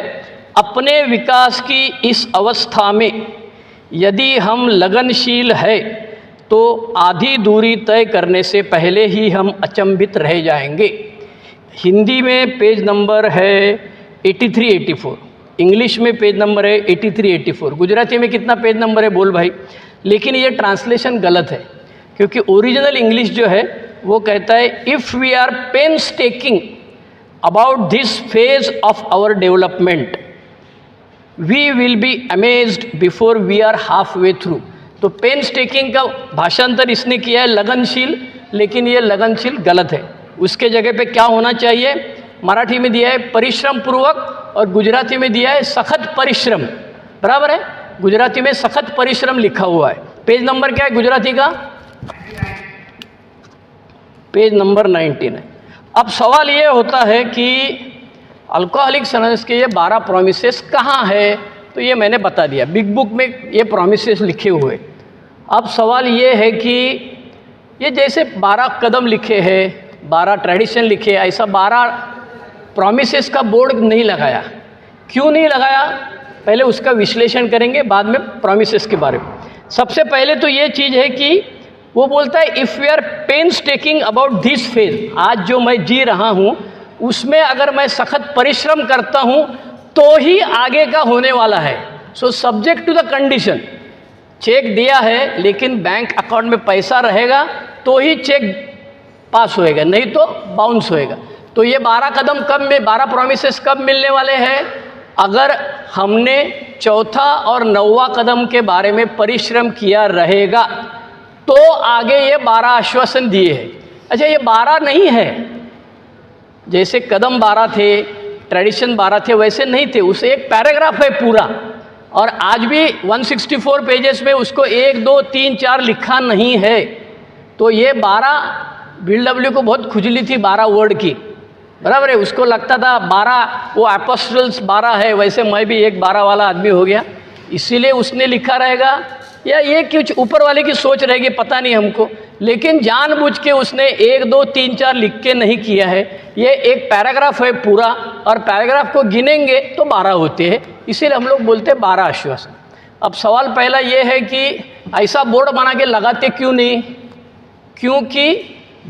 अपने विकास की इस अवस्था में यदि हम लगनशील है तो आधी दूरी तय करने से पहले ही हम अचंभित रह जाएंगे। हिंदी में पेज नंबर है 83-84, इंग्लिश में पेज नंबर है 83-84, गुजराती में कितना पेज नंबर है बोल भाई। लेकिन ये ट्रांसलेशन गलत है, क्योंकि ओरिजिनल इंग्लिश जो है वो कहता है if we are painstaking about this phase of our development we will be amazed before we are half way through. तो पेन्सटेकिंग का भाषांतर इसने किया है लगनशील, लेकिन ये लगनशील गलत है। उसके जगह पे क्या होना चाहिए? मराठी में दिया है परिश्रम पूर्वक, और गुजराती में दिया है सखत परिश्रम। बराबर है, गुजराती में सखत परिश्रम लिखा हुआ है। पेज नंबर क्या है गुजराती का? पेज नंबर 19 है। अब सवाल ये होता है कि अल्कोहलिक्स एनोनिमस के ये 12 प्रोमिसेस कहाँ है? तो ये मैंने बता दिया, बिग बुक में ये प्रॉमिसेस लिखे हुए। अब सवाल ये है कि ये जैसे 12 कदम लिखे हैं, 12 ट्रेडिशन लिखे, ऐसा 12 प्रॉमिसेस का बोर्ड नहीं लगाया। क्यों नहीं लगाया, पहले उसका विश्लेषण करेंगे, बाद में प्रॉमिसेस के बारे में। सबसे पहले तो ये चीज़ है कि वो बोलता है if we are painstaking about this phase, आज जो मैं जी रहा हूँ उसमें अगर मैं सख्त परिश्रम करता हूँ तो ही आगे का होने वाला है। So subject to the condition, check दिया है लेकिन बैंक अकाउंट में पैसा रहेगा तो ही चेक पास होएगा, नहीं तो बाउंस होएगा। तो ये 12 कदम कब में, 12 प्रॉमिसेस कब मिलने वाले हैं, अगर हमने चौथा और 9वां कदम के बारे में परिश्रम किया रहेगा तो आगे ये 12 आश्वासन दिए हैं। अच्छा, ये 12 नहीं है, जैसे कदम 12 थे, ट्रेडिशन 12 थे, वैसे नहीं थे, उसे एक पैराग्राफ है पूरा, और आज भी 164 पेजेस में उसको 1, 2, 3, 4 लिखा नहीं है। तो ये 12 BW को बहुत खुजली थी 12 वर्ड की, बराबर है, उसको लगता था 12 वो एपोस्टल्स 12 है, वैसे मैं भी एक 12 वाला आदमी हो गया, इसीलिए उसने लिखा रहेगा, या ये कुछ ऊपर वाले की सोच रहेगी, पता नहीं हमको, लेकिन जानबूझ के उसने 1, 2, 3, 4 लिख के नहीं किया है। ये एक पैराग्राफ है पूरा, और पैराग्राफ को गिनेंगे तो 12 होते हैं, इसीलिए हम लोग बोलते हैं 12 आश्वासन। अब सवाल पहला ये है कि ऐसा बोर्ड बना के लगाते क्यों नहीं, क्योंकि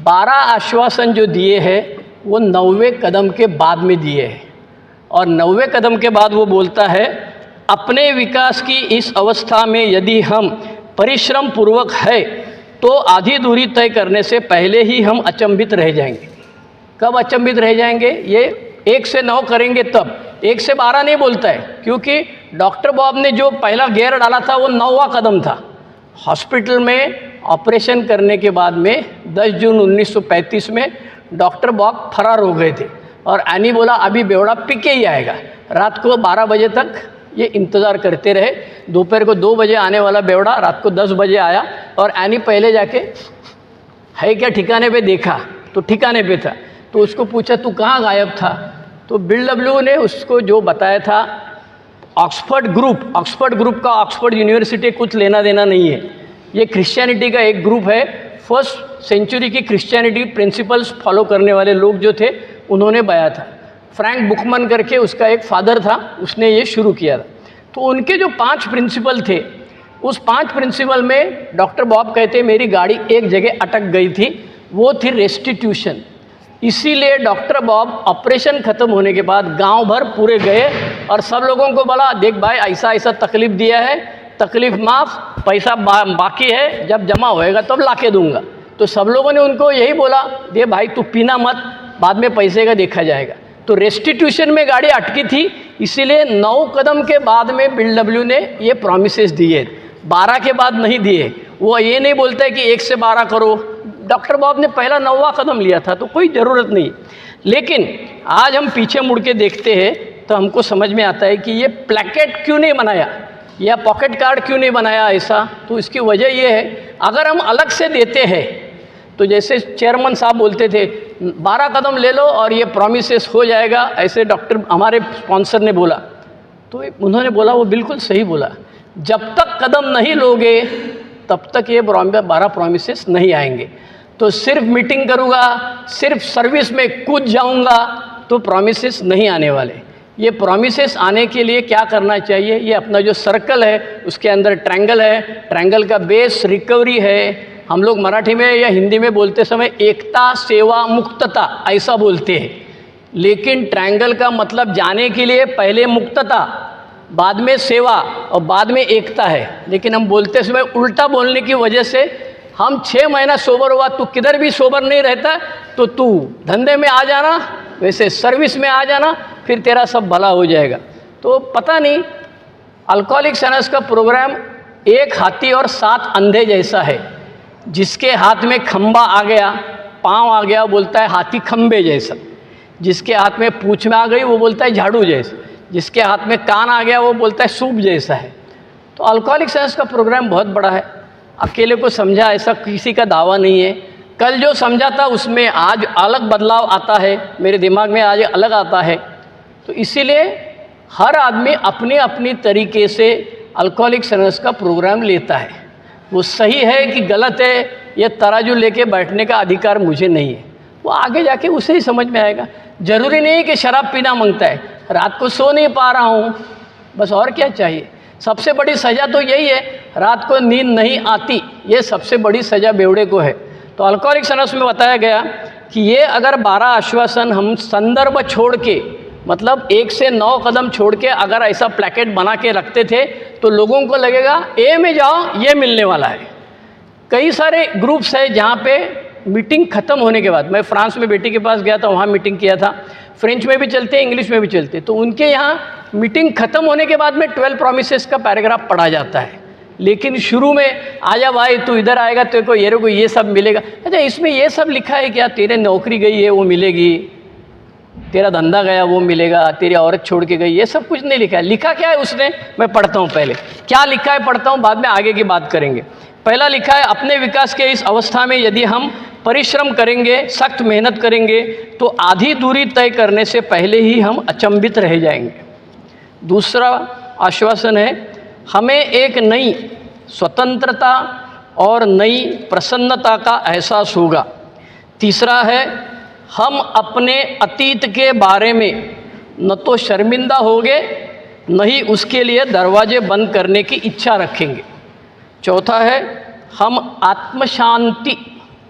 12 आश्वासन जो दिए हैं वो 9वें कदम के बाद में दिए हैं, और 9वें कदम के बाद वो बोलता है अपने विकास की इस अवस्था में यदि हम परिश्रम पूर्वक है तो आधी दूरी तय करने से पहले ही हम अचंभित रह जाएंगे। कब अचंभित रह जाएंगे, ये 1 से 9 करेंगे तब, 1 से 12 नहीं बोलता है, क्योंकि डॉक्टर बॉब ने जो पहला गियर डाला था वो 9वां कदम था। हॉस्पिटल में ऑपरेशन करने के बाद में 10 जून 1935 में डॉक्टर बॉब फरार हो गए थे, और एनी बोला अभी बेवड़ा पी के ही आएगा। रात को 12 बजे तक ये इंतज़ार करते रहे, दोपहर को 2 बजे आने वाला बेवड़ा रात को 10 बजे आया, और एनी पहले जाके है क्या ठिकाने पे देखा तो ठिकाने पे था, तो उसको पूछा तू कहाँ गायब था, तो BW ने उसको जो बताया था, ऑक्सफोर्ड ग्रुप का ऑक्सफोर्ड यूनिवर्सिटी कुछ लेना देना नहीं है, ये क्रिश्चियनिटी का एक ग्रुप है, फर्स्ट सेंचुरी की क्रिश्चियनिटी प्रिंसिपल्स फॉलो करने वाले लोग जो थे उन्होंने बताया था। फ्रैंक बुकमन करके उसका एक फादर था, उसने ये शुरू किया था। तो उनके जो 5 प्रिंसिपल थे, उस 5 प्रिंसिपल में डॉक्टर बॉब कहते मेरी गाड़ी एक जगह अटक गई थी, वो थी रेस्टिट्यूशन। इसीलिए डॉक्टर बॉब ऑपरेशन ख़त्म होने के बाद गांव भर पूरे गए और सब लोगों को बोला देख भाई ऐसा ऐसा तकलीफ़ दिया है, तकलीफ़ माफ़, पैसा बाकी है, जब जमा होएगा तब ला के दूँगा। तो सब लोगों ने उनको यही बोला दे भाई तू पीना मत, बाद में पैसे का देखा जाएगा। तो रेस्टिट्यूशन में गाड़ी अटकी थी, इसीलिए 9 कदम के बाद में BW ने ये प्रॉमिसेस दिए, 12 के बाद नहीं दिए। वो ये नहीं बोलता है कि 1 से 12 करो, डॉक्टर बॉब ने पहला 9वां कदम लिया था तो कोई ज़रूरत नहीं। लेकिन आज हम पीछे मुड़ के देखते हैं तो हमको समझ में आता है कि ये प्लेकेट क्यों नहीं बनाया या पॉकेट कार्ड क्यों नहीं बनाया ऐसा। तो इसकी वजह ये है, अगर हम अलग से देते हैं तो जैसे चेयरमैन साहब बोलते थे 12 कदम ले लो और ये प्रॉमिसेस हो जाएगा, ऐसे डॉक्टर हमारे स्पॉन्सर ने बोला। तो उन्होंने बोला, वो बिल्कुल सही बोला, जब तक कदम नहीं लोगे तब तक ये 12 प्रॉमिसेस नहीं आएंगे। तो सिर्फ मीटिंग करूँगा, सिर्फ सर्विस में कूद जाऊँगा तो प्रॉमिसेस नहीं आने वाले। ये प्रॉमिसेस आने के लिए क्या करना चाहिए, ये अपना जो सर्कल है उसके अंदर ट्रायंगल है, ट्रायंगल का बेस रिकवरी है। हम लोग मराठी में या हिंदी में बोलते समय एकता, सेवा, मुक्तता ऐसा बोलते हैं, लेकिन ट्रायंगल का मतलब जाने के लिए पहले मुक्तता, बाद में सेवा और बाद में एकता है। लेकिन हम बोलते समय उल्टा बोलने की वजह से हम 6 महीना सोबर हुआ, तू किधर भी सोबर नहीं रहता तो तू धंधे में आ जाना, वैसे सर्विस में आ जाना, फिर तेरा सब भला हो जाएगा। तो पता नहीं, अल्कोहलिक्स एनोनिमस का प्रोग्राम एक हाथी और 7 अंधे जैसा है। जिसके हाथ में खंबा आ गया, पाँव आ गया, बोलता है हाथी खंबे जैसा। जिसके हाथ में पूँछ में आ गई वो बोलता है झाड़ू जैसा। जिसके हाथ में कान आ गया वो बोलता है सूप जैसा है। तो अल्कोहलिक्स एनोनिमस का प्रोग्राम बहुत बड़ा है, अकेले को समझा ऐसा किसी का दावा नहीं है। कल जो समझा था उसमें आज अलग बदलाव आता है, मेरे दिमाग में आज अलग आता है। तो इसीलिए हर आदमी अपने अपनी तरीके से अल्कोहलिक्स अनोनिमस का प्रोग्राम लेता है। वो सही है कि गलत है, ये तराजू लेके बैठने का अधिकार मुझे नहीं है। वो आगे जाके उसे ही समझ में आएगा। ज़रूरी नहीं कि शराब पीना मांगता है, रात को सो नहीं पा रहा हूँ, बस और क्या चाहिए। सबसे बड़ी सज़ा तो यही है, रात को नींद नहीं आती, ये सबसे बड़ी सज़ा बेवड़े को है। तो अल्कोहलिक्स अनोनिमस में बताया गया कि ये अगर 12 आश्वासन हम संदर्भ छोड़ के, मतलब 1 से 9 कदम छोड़ के अगर ऐसा प्लेकेट बना के रखते थे तो लोगों को लगेगा ए में जाओ ये मिलने वाला है। कई सारे ग्रुप्स है जहाँ पे मीटिंग ख़त्म होने के बाद, मैं फ्रांस में बेटी के पास गया था, वहाँ मीटिंग किया था, फ्रेंच में भी चलते हैं, इंग्लिश में भी चलते, तो उनके यहाँ मीटिंग ख़त्म होने के बाद में 12 प्रोमिसेस का पैराग्राफ पढ़ा जाता है। लेकिन शुरू में आजा भाई तू इधर आएगा तेरे को ये सब मिलेगा। अच्छा, इसमें ये सब लिखा है क्या? तेरे नौकरी गई है वो मिलेगी, तेरा धंधा गया वो मिलेगा, तेरी औरत छोड़ के गई, ये सब कुछ नहीं लिखा है। लिखा क्या है उसने? मैं पढ़ता हूँ, पहले क्या लिखा है पढ़ता हूँ, बाद में आगे की बात करेंगे। पहला लिखा है, अपने विकास के इस अवस्था में यदि हम परिश्रम करेंगे, सख्त मेहनत करेंगे तो आधी दूरी तय करने से पहले ही हम अचंभित रह जाएंगे। दूसरा आश्वासन है, हमें एक नई स्वतंत्रता और नई प्रसन्नता का एहसास होगा। तीसरा है, हम अपने अतीत के बारे में न तो शर्मिंदा होंगे न ही उसके लिए दरवाजे बंद करने की इच्छा रखेंगे। चौथा है, हम आत्मशांति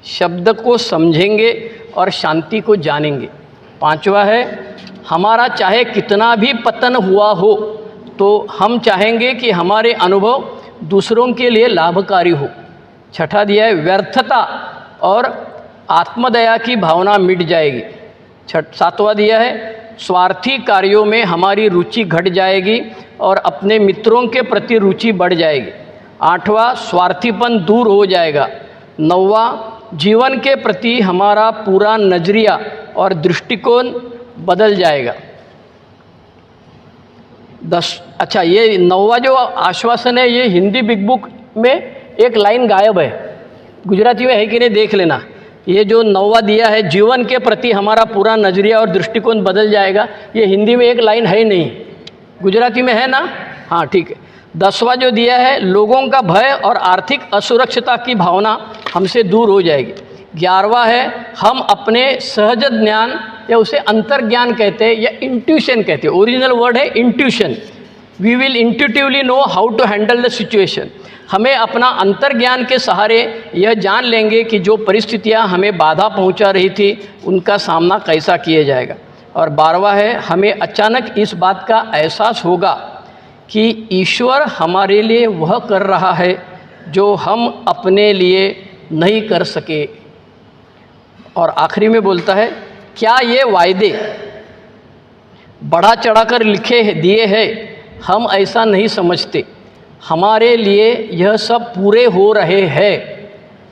शब्द को समझेंगे और शांति को जानेंगे। पांचवा है, हमारा चाहे कितना भी पतन हुआ हो तो हम चाहेंगे कि हमारे अनुभव दूसरों के लिए लाभकारी हो। छठा दिया है, व्यर्थता और आत्मदया की भावना मिट जाएगी। सातवां दिया है, स्वार्थी कार्यों में हमारी रुचि घट जाएगी और अपने मित्रों के प्रति रुचि बढ़ जाएगी। आठवां, स्वार्थीपन दूर हो जाएगा। नौवां, जीवन के प्रति हमारा पूरा नजरिया और दृष्टिकोण बदल जाएगा। अच्छा, ये नौवां जो आश्वासन है, ये हिंदी बिग बुक में एक लाइन गायब है, गुजराती में है कि नहीं देख लेना। ये जो नौवां दिया है, जीवन के प्रति हमारा पूरा नजरिया और दृष्टिकोण बदल जाएगा, ये हिंदी में एक लाइन है नहीं, गुजराती में है ना? हाँ ठीक है। 10वां जो दिया है, लोगों का भय और आर्थिक असुरक्षता की भावना हमसे दूर हो जाएगी। 11वां है, हम अपने सहज ज्ञान या उसे अंतर्ज्ञान कहते हैं या इंट्यूशन कहते हैं, ओरिजिनल वर्ड है intuition. We will intuitively know how to handle the situation. हमें अपना अंतर्ज्ञान के सहारे यह जान लेंगे कि जो परिस्थितियां हमें बाधा पहुंचा रही थी उनका सामना कैसा किया जाएगा। और 12वां है, हमें अचानक इस बात का एहसास होगा कि ईश्वर हमारे लिए वह कर रहा है जो हम अपने लिए नहीं कर सके। और आखिरी में बोलता है, क्या ये वायदे बढ़ा चढ़ाकर लिखे दिए हैं? हम ऐसा नहीं समझते, हमारे लिए यह सब पूरे हो रहे हैं।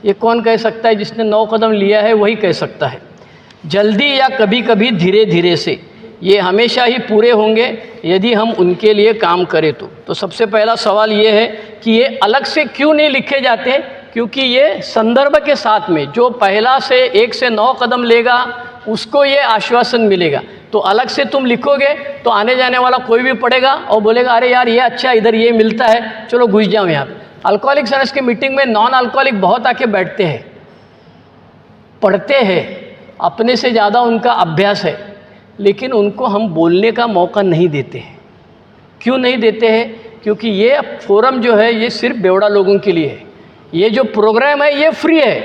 ये कौन कह सकता है? जिसने 9 कदम लिया है वही कह सकता है। जल्दी या कभी कभी धीरे धीरे से ये हमेशा ही पूरे होंगे यदि हम उनके लिए काम करें तो सबसे पहला सवाल ये है कि ये अलग से क्यों नहीं लिखे जाते? क्योंकि ये संदर्भ के साथ में जो पहला से 1 से 9 कदम लेगा उसको ये आश्वासन मिलेगा। तो अलग से तुम लिखोगे तो आने जाने वाला कोई भी पढ़ेगा और बोलेगा अरे यार ये अच्छा, इधर ये मिलता है, चलो घुस जाओ यहाँ। अल्कोहलिक्स अनोनिमस की मीटिंग में नॉन अल्कोहलिक बहुत आके बैठते हैं, पढ़ते हैं, अपने से ज़्यादा उनका अभ्यास है, लेकिन उनको हम बोलने का मौका नहीं देते हैं। क्यों नहीं देते हैं? क्योंकि ये फोरम जो है ये सिर्फ बेवड़ा लोगों के लिए है। ये जो प्रोग्राम है ये फ्री है।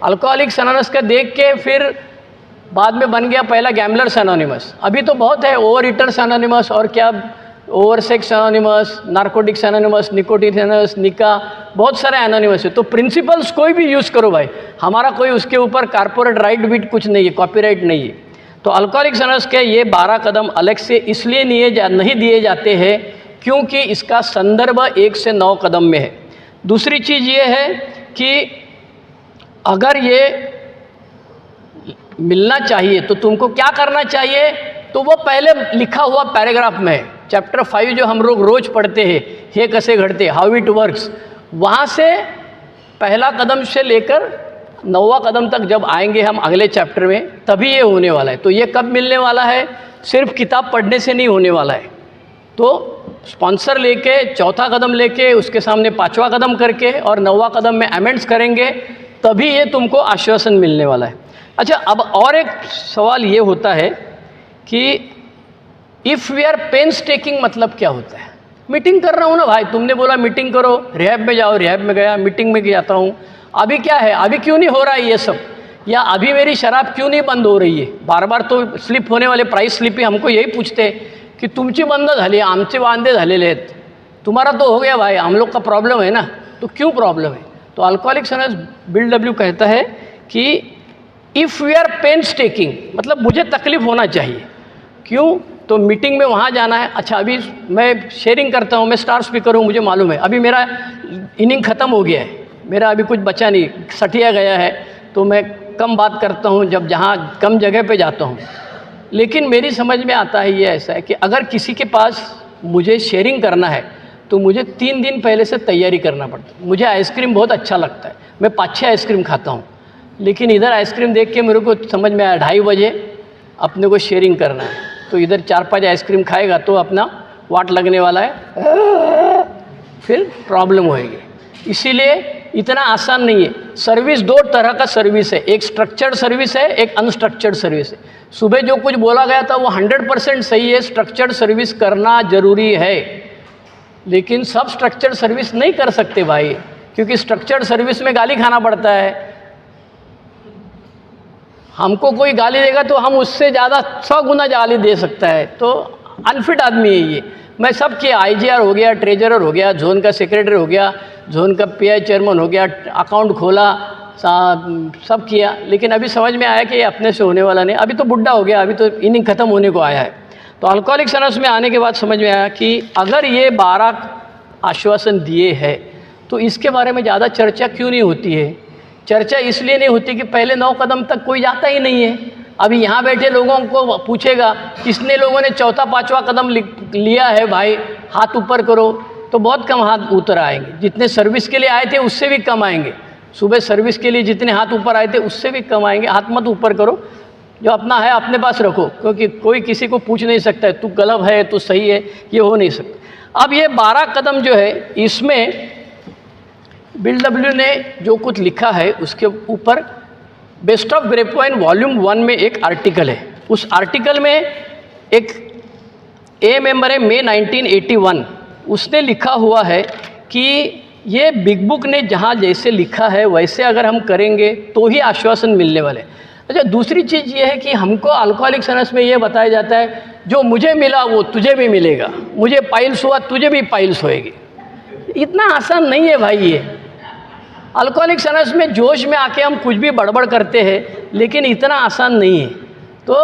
अल्कोहलिक्स अनोनिमस का देख के फिर बाद में बन गया पहला गैम्बलर्स अनोनिमस, अभी तो बहुत है, ओवर ईटर्स अनोनिमस और क्या over sex anonymous, narcotics anonymous, nicotine anonymous, निका, बहुत सारे अनोनिमस है। तो प्रिंसिपल्स कोई भी यूज़ करो भाई, हमारा कोई उसके ऊपर कारपोरेट राइट बीट कुछ नहीं है, कॉपीराइट नहीं है। तो अल्कोहलिक्स अनोनिमस के ये 12 कदम अलग से इसलिए नहीं दिए जाते हैं क्योंकि इसका संदर्भ 1 से 9 कदम में है। दूसरी चीज़ ये है कि अगर ये मिलना चाहिए तो तुमको क्या करना चाहिए, तो वो पहले लिखा हुआ पैराग्राफ में है। चैप्टर 5 जो हम लोग रोज़ पढ़ते हैं, ये कैसे घटते, हाउ इट वर्क्स, वहाँ से पहला कदम से लेकर 9वां कदम तक जब आएंगे हम अगले चैप्टर में, तभी ये होने वाला है। तो ये कब मिलने वाला है? सिर्फ किताब पढ़ने से नहीं होने वाला है, तो स्पॉन्सर लेके, चौथा कदम लेके, उसके सामने पांचवा कदम करके और 9वां कदम में अमेंड्स करेंगे, तभी ये तुमको आश्वासन मिलने वाला है। अच्छा, अब और एक सवाल ये होता है कि if we are painstaking मतलब क्या होता है? मीटिंग कर रहा हूँ ना भाई, तुमने बोला मीटिंग करो, रिहैब में जाओ, रिहैब में गया, मीटिंग में जाता हूँ, अभी क्या है, अभी क्यों नहीं हो रहा है ये सब, या अभी मेरी शराब क्यों नहीं बंद हो रही है? बार बार तो स्लिप होने वाले प्राइस स्लिप ही हमको यही पूछते की तुमची बंद झाली, आमचे वांदे झालेले आहेत, तुम्हारा तो हो गया भाई, हम लोग का प्रॉब्लम है ना, तो क्यों प्रॉब्लम है? तो अल्कोहलिक्स अनोनिमस बिल डब्ल्यू कहता है कि if we are painstaking मतलब मुझे तकलीफ होना चाहिए, क्यों? तो मीटिंग में वहाँ जाना है, अच्छा अभी मैं शेयरिंग करता हूँ, मैं स्टार स्पीकर हूँ, मुझे मालूम है अभी मेरा इनिंग ख़त्म हो गया है, मेरा अभी कुछ बचा नहीं, सटिया गया है, तो मैं कम बात करता हूँ जब जहाँ कम जगह पे जाता हूँ। लेकिन मेरी समझ में आता है ये ऐसा है कि अगर किसी के पास मुझे शेयरिंग करना है तो मुझे 3 दिन पहले से तैयारी करना पड़ता है। मुझे आइसक्रीम बहुत अच्छा लगता है, मैं 5-6 आइसक्रीम खाता हूँ, लेकिन इधर आइसक्रीम देख के मेरे को समझ में आया 2:30 बजे अपने को शेयरिंग करना है, तो इधर 4-5 आइसक्रीम खाएगा तो अपना वाट लगने वाला है, फिर प्रॉब्लम होएगी। इसीलिए इतना आसान नहीं है। सर्विस 2 तरह का सर्विस है, एक स्ट्रक्चर्ड सर्विस है, एक अनस्ट्रक्चर्ड सर्विस है। सुबह जो कुछ बोला गया था वो 100% सही है, स्ट्रक्चर्ड सर्विस करना जरूरी है, लेकिन सब स्ट्रक्चर्ड सर्विस नहीं कर सकते भाई, क्योंकि स्ट्रक्चर्ड सर्विस में गाली खाना पड़ता है। हमको कोई गाली देगा तो हम उससे ज़्यादा 100 गुना गाली दे सकता है, तो अनफिट आदमी है ये। मैं सब किया, IGR हो गया, ट्रेजरर हो गया, जोन का सेक्रेटरी हो गया, जोन का PI चेयरमैन हो गया, अकाउंट खोला, सब किया, लेकिन अभी समझ में आया कि ये अपने से होने वाला नहीं, अभी तो बुढ़ा हो गया, अभी तो इनिंग ख़त्म होने को आया है। तो अल्कोहलिक्स अनोनिमस में आने के बाद समझ में आया कि अगर ये 12 आश्वासन दिए हैं तो इसके बारे में ज़्यादा चर्चा क्यों नहीं होती है? चर्चा इसलिए नहीं होती कि पहले 9 कदम तक कोई जाता ही नहीं है। अभी यहाँ बैठे लोगों को पूछेगा किसने लोगों ने चौथा 5वां कदम लिया है भाई, हाथ ऊपर करो, तो बहुत कम हाथ ऊपर आएंगे। जितने सर्विस के लिए आए थे उससे भी कम आएंगे, सुबह सर्विस के लिए जितने हाथ ऊपर आए थे उससे भी कम आएंगे। हाथ मत ऊपर करो, जो अपना है अपने पास रखो, क्योंकि कोई किसी को पूछ नहीं सकता है तू गलत है तू सही है, ये हो नहीं सकता। अब ये 12 कदम जो है, इसमें बिल डब्ल्यू ने जो कुछ लिखा है उसके ऊपर बेस्ट ऑफ ग्रेपवाइन वॉल्यूम 1 में एक आर्टिकल है। उस आर्टिकल में एक ए मेंबर है मई 1981, उसने लिखा हुआ है कि ये बिग बुक ने जहाँ जैसे लिखा है वैसे अगर हम करेंगे तो ही आश्वासन मिलने वाले। अच्छा, दूसरी चीज़ ये है कि हमको अल्कोहलिक्स अनोनिमस में ये बताया जाता है जो मुझे मिला वो तुझे भी मिलेगा, मुझे पाइल्स हुआ तुझे भी पाइल्स होएगी। इतना आसान नहीं है भाई ये। अल्कोहलिक्स अनोनिमस में जोश में आके हम कुछ भी बड़बड़ करते हैं, लेकिन इतना आसान नहीं है। तो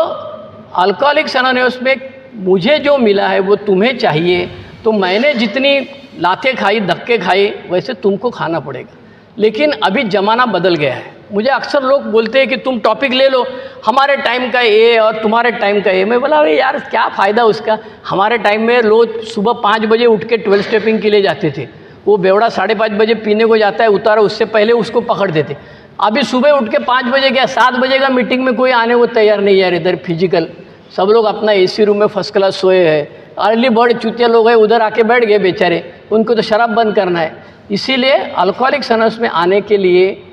अल्कोहलिक्स अनोनिमस में मुझे जो मिला है वो तुम्हें चाहिए, तो मैंने जितनी लातें खाई धक्के खाए वैसे तुमको खाना पड़ेगा। लेकिन अभी ज़माना बदल गया है। मुझे अक्सर लोग बोलते हैं कि तुम टॉपिक ले लो, हमारे टाइम का ये और तुम्हारे टाइम का ये। मैं बोला अरे यार क्या फ़ायदा उसका, हमारे टाइम में लोग सुबह 5 बजे उठ के 12 स्टेपिंग के लिए जाते थे, वो बेवड़ा 5:30 बजे पीने को जाता है उतारो, उससे पहले उसको पकड़ देते। अभी सुबह उठ के 5 बजे क्या 7 बजे का मीटिंग में कोई आने को तैयार नहीं यार। इधर फिजिकल सब लोग अपना AC रूम में फर्स्ट क्लास सोए हैं, अर्ली बर्ड चुतिया लोग हैं उधर आके बैठ गए बेचारे, उनको तो शराब बंद करना है। इसीलिए अल्कोहलिक्स अनोनिमस में आने के लिए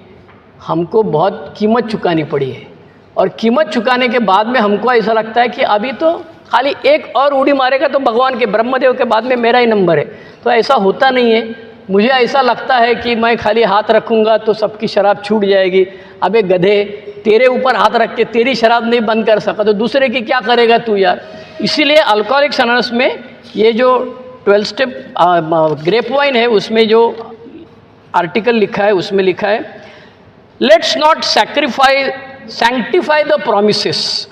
हमको बहुत कीमत चुकानी पड़ी है, और कीमत चुकाने के बाद में हमको ऐसा लगता है कि अभी तो खाली एक और उड़ी मारेगा तो भगवान के ब्रह्मदेव के बाद में मेरा ही नंबर है। तो ऐसा होता नहीं है। मुझे ऐसा लगता है कि मैं खाली हाथ रखूँगा तो सबकी शराब छूट जाएगी। अबे गधे, तेरे ऊपर हाथ रख के तेरी शराब नहीं बंद कर सका तो दूसरे की क्या करेगा तू यार। इसीलिए अल्कोहलिक्स अनोनिमस में ये जो 12 स्टेप ग्रेपवाइन है उसमें जो आर्टिकल लिखा है उसमें लिखा है let's not sanctify the promises.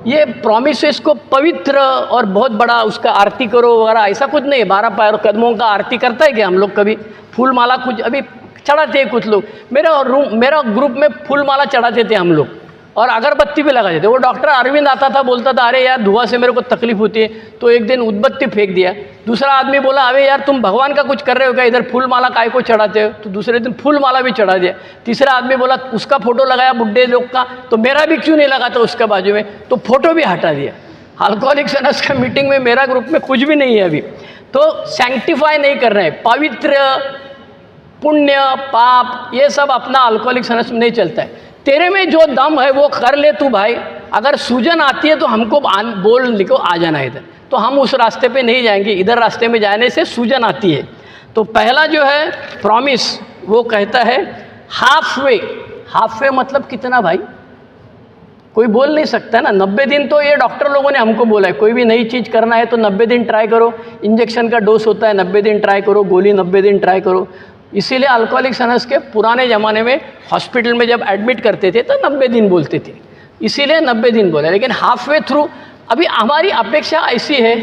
ये प्रोमिसेस को पवित्र और बहुत बड़ा उसका आरती करो वगैरह ऐसा कुछ नहीं है। 12 कदमों का आरती करता है क्या हम लोग? कभी फूल माला कुछ अभी चढ़ाते हैं कुछ लोग। मेरा ग्रुप में फूल माला चढ़ाते थे हम लोग, और अगरबत्ती भी लगाते थे। वो डॉक्टर अरविंद आता था, बोलता था अरे यार धुआं से मेरे को तकलीफ होती है, तो एक दिन उद्बत्ती फेंक दिया। दूसरा आदमी बोला अरे यार तुम भगवान का कुछ कर रहे हो क्या, इधर फूल माला काय को चढ़ाते हो, तो दूसरे दिन फूल माला भी चढ़ा दिया। तीसरा आदमी बोला उसका फोटो लगाया बुढ़े लोग का, तो मेरा भी क्यों नहीं लगा था उसका बाजू में, तो फोटो भी हटा दिया। अल्कोहलिक्स अनोनिमस का मीटिंग में मेरा ग्रुप में कुछ भी नहीं है अभी। तो सैंक्टिफाई नहीं कर रहे हैं, पवित्र, पुण्य, पाप, ये सब अपना अल्कोहलिक्स अनोनिमस में नहीं चलता है। तेरे में जो दम है वो कर ले तू भाई। अगर सूजन आती है तो हमको बोल लिखो आ जाना इधर, तो हम उस रास्ते पे नहीं जाएंगे, इधर रास्ते में जाने से सूजन आती है। तो पहला जो है प्रॉमिस, वो कहता है हाफ वे। हाफ वे मतलब कितना भाई, कोई बोल नहीं सकता ना। 90 दिन तो ये डॉक्टर लोगों ने हमको बोला है, कोई भी नई चीज़ करना है तो 90 दिन ट्राई करो। इंजेक्शन का डोज होता है 90 दिन ट्राई करो, गोली 90 दिन ट्राई करो। इसीलिए अल्कोहलिक्स अनोनिमस के पुराने ज़माने में हॉस्पिटल में जब एडमिट करते थे तो 90 दिन बोलते थे, इसीलिए 90 दिन बोला। लेकिन हाफ वे थ्रू अभी हमारी अपेक्षा ऐसी है,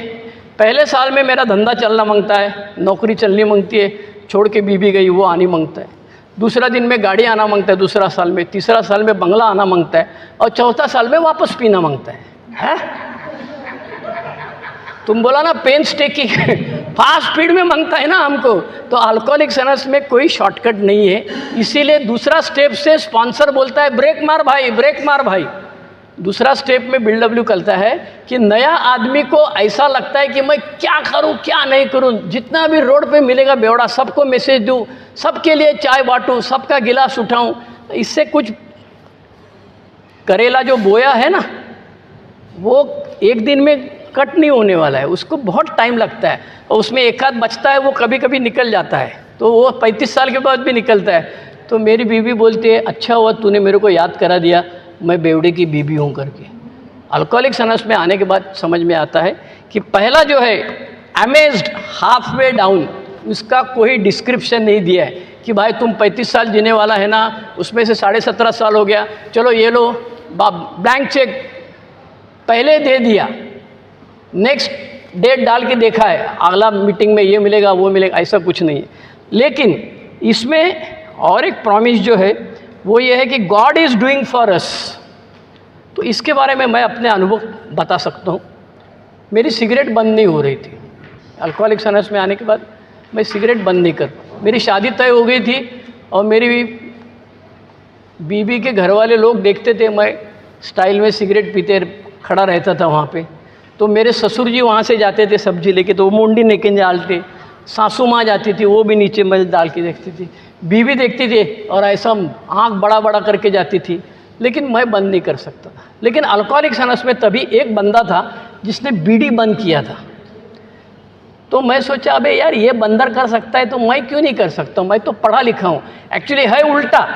पहले साल में मेरा धंधा चलना मांगता है, नौकरी चलनी मांगती है, छोड़ के बीबी गई वो आनी मांगता है, दूसरा दिन में गाड़ी आना मांगता है, दूसरा साल में, तीसरा साल में बंगला आना मांगता है, और चौथा साल में वापस पीना मांगता है? तुम बोला ना पेन टेकिंग, फास्ट स्पीड में मांगता है ना हमको। तो अल्कोहलिक्स अनोनिमस में कोई शॉर्टकट नहीं है, इसीलिए दूसरा स्टेप से स्पॉन्सर बोलता है ब्रेक मार भाई, ब्रेक मार भाई। दूसरा स्टेप में बिल्डब्ल्यू करता है कि नया आदमी को ऐसा लगता है कि मैं क्या करूं क्या नहीं करूं, जितना भी रोड पे मिलेगा बेवड़ा सबको मैसेज दूं, सबके लिए चाय बांटूं, सबका गिलास उठाऊं। इससे कुछ करेला जो बोया है ना वो एक दिन में कट नहीं होने वाला है, उसको बहुत टाइम लगता है, और उसमें एक आध बचता है, वो कभी कभी निकल जाता है, तो वो 35 साल के बाद भी निकलता है। तो मेरी बीवी बोलती है अच्छा हुआ तूने मेरे को याद करा दिया, मैं बेवड़े की बीबी हूँ करके। अल्कोहलिक्स अनोनिमस में आने के बाद समझ में आता है कि पहला जो है अमेज्ड हाफ वे डाउन, उसका कोई डिस्क्रिप्शन नहीं दिया है कि भाई तुम 35 साल जीने वाला है ना, उसमें से 17.5 साल हो गया, चलो ये लो ब्लैंक चेक पहले दे दिया, नेक्स्ट डेट डाल के देखा है अगला मीटिंग में ये मिलेगा वो मिलेगा, ऐसा कुछ नहीं है। लेकिन इसमें और एक प्रॉमिस जो है वो ये है कि God is doing for us. तो इसके बारे में मैं अपने अनुभव बता सकता हूँ। मेरी सिगरेट बंद नहीं हो रही थी, अल्कोहलिक्स अनोनिमस में आने के बाद मैं सिगरेट बंद नहीं कर, मेरी शादी तय हो गई थी और मेरी बीबी के घर वाले लोग देखते थे मैं स्टाइल में सिगरेट पीते खड़ा रहता था वहाँ पे, तो मेरे ससुर जी वहाँ से जाते थे सब्जी लेके, तो वो मुंडी लेके डालते, सासू माँ जाती थी वो भी नीचे मैं डाल के देखती थी, बीवी देखती थी और ऐसा आँख बड़ा बड़ा करके जाती थी, लेकिन मैं बंद नहीं कर सकता था। लेकिन अल्कोहलिक्स अनोनिमस में तभी एक बंदा था जिसने बीड़ी बंद किया था, तो मैं सोचा अबे यार ये बंदर कर सकता है तो मैं क्यों नहीं कर सकता, मैं तो पढ़ा लिखा हूँ। एक्चुअली है उल्टा,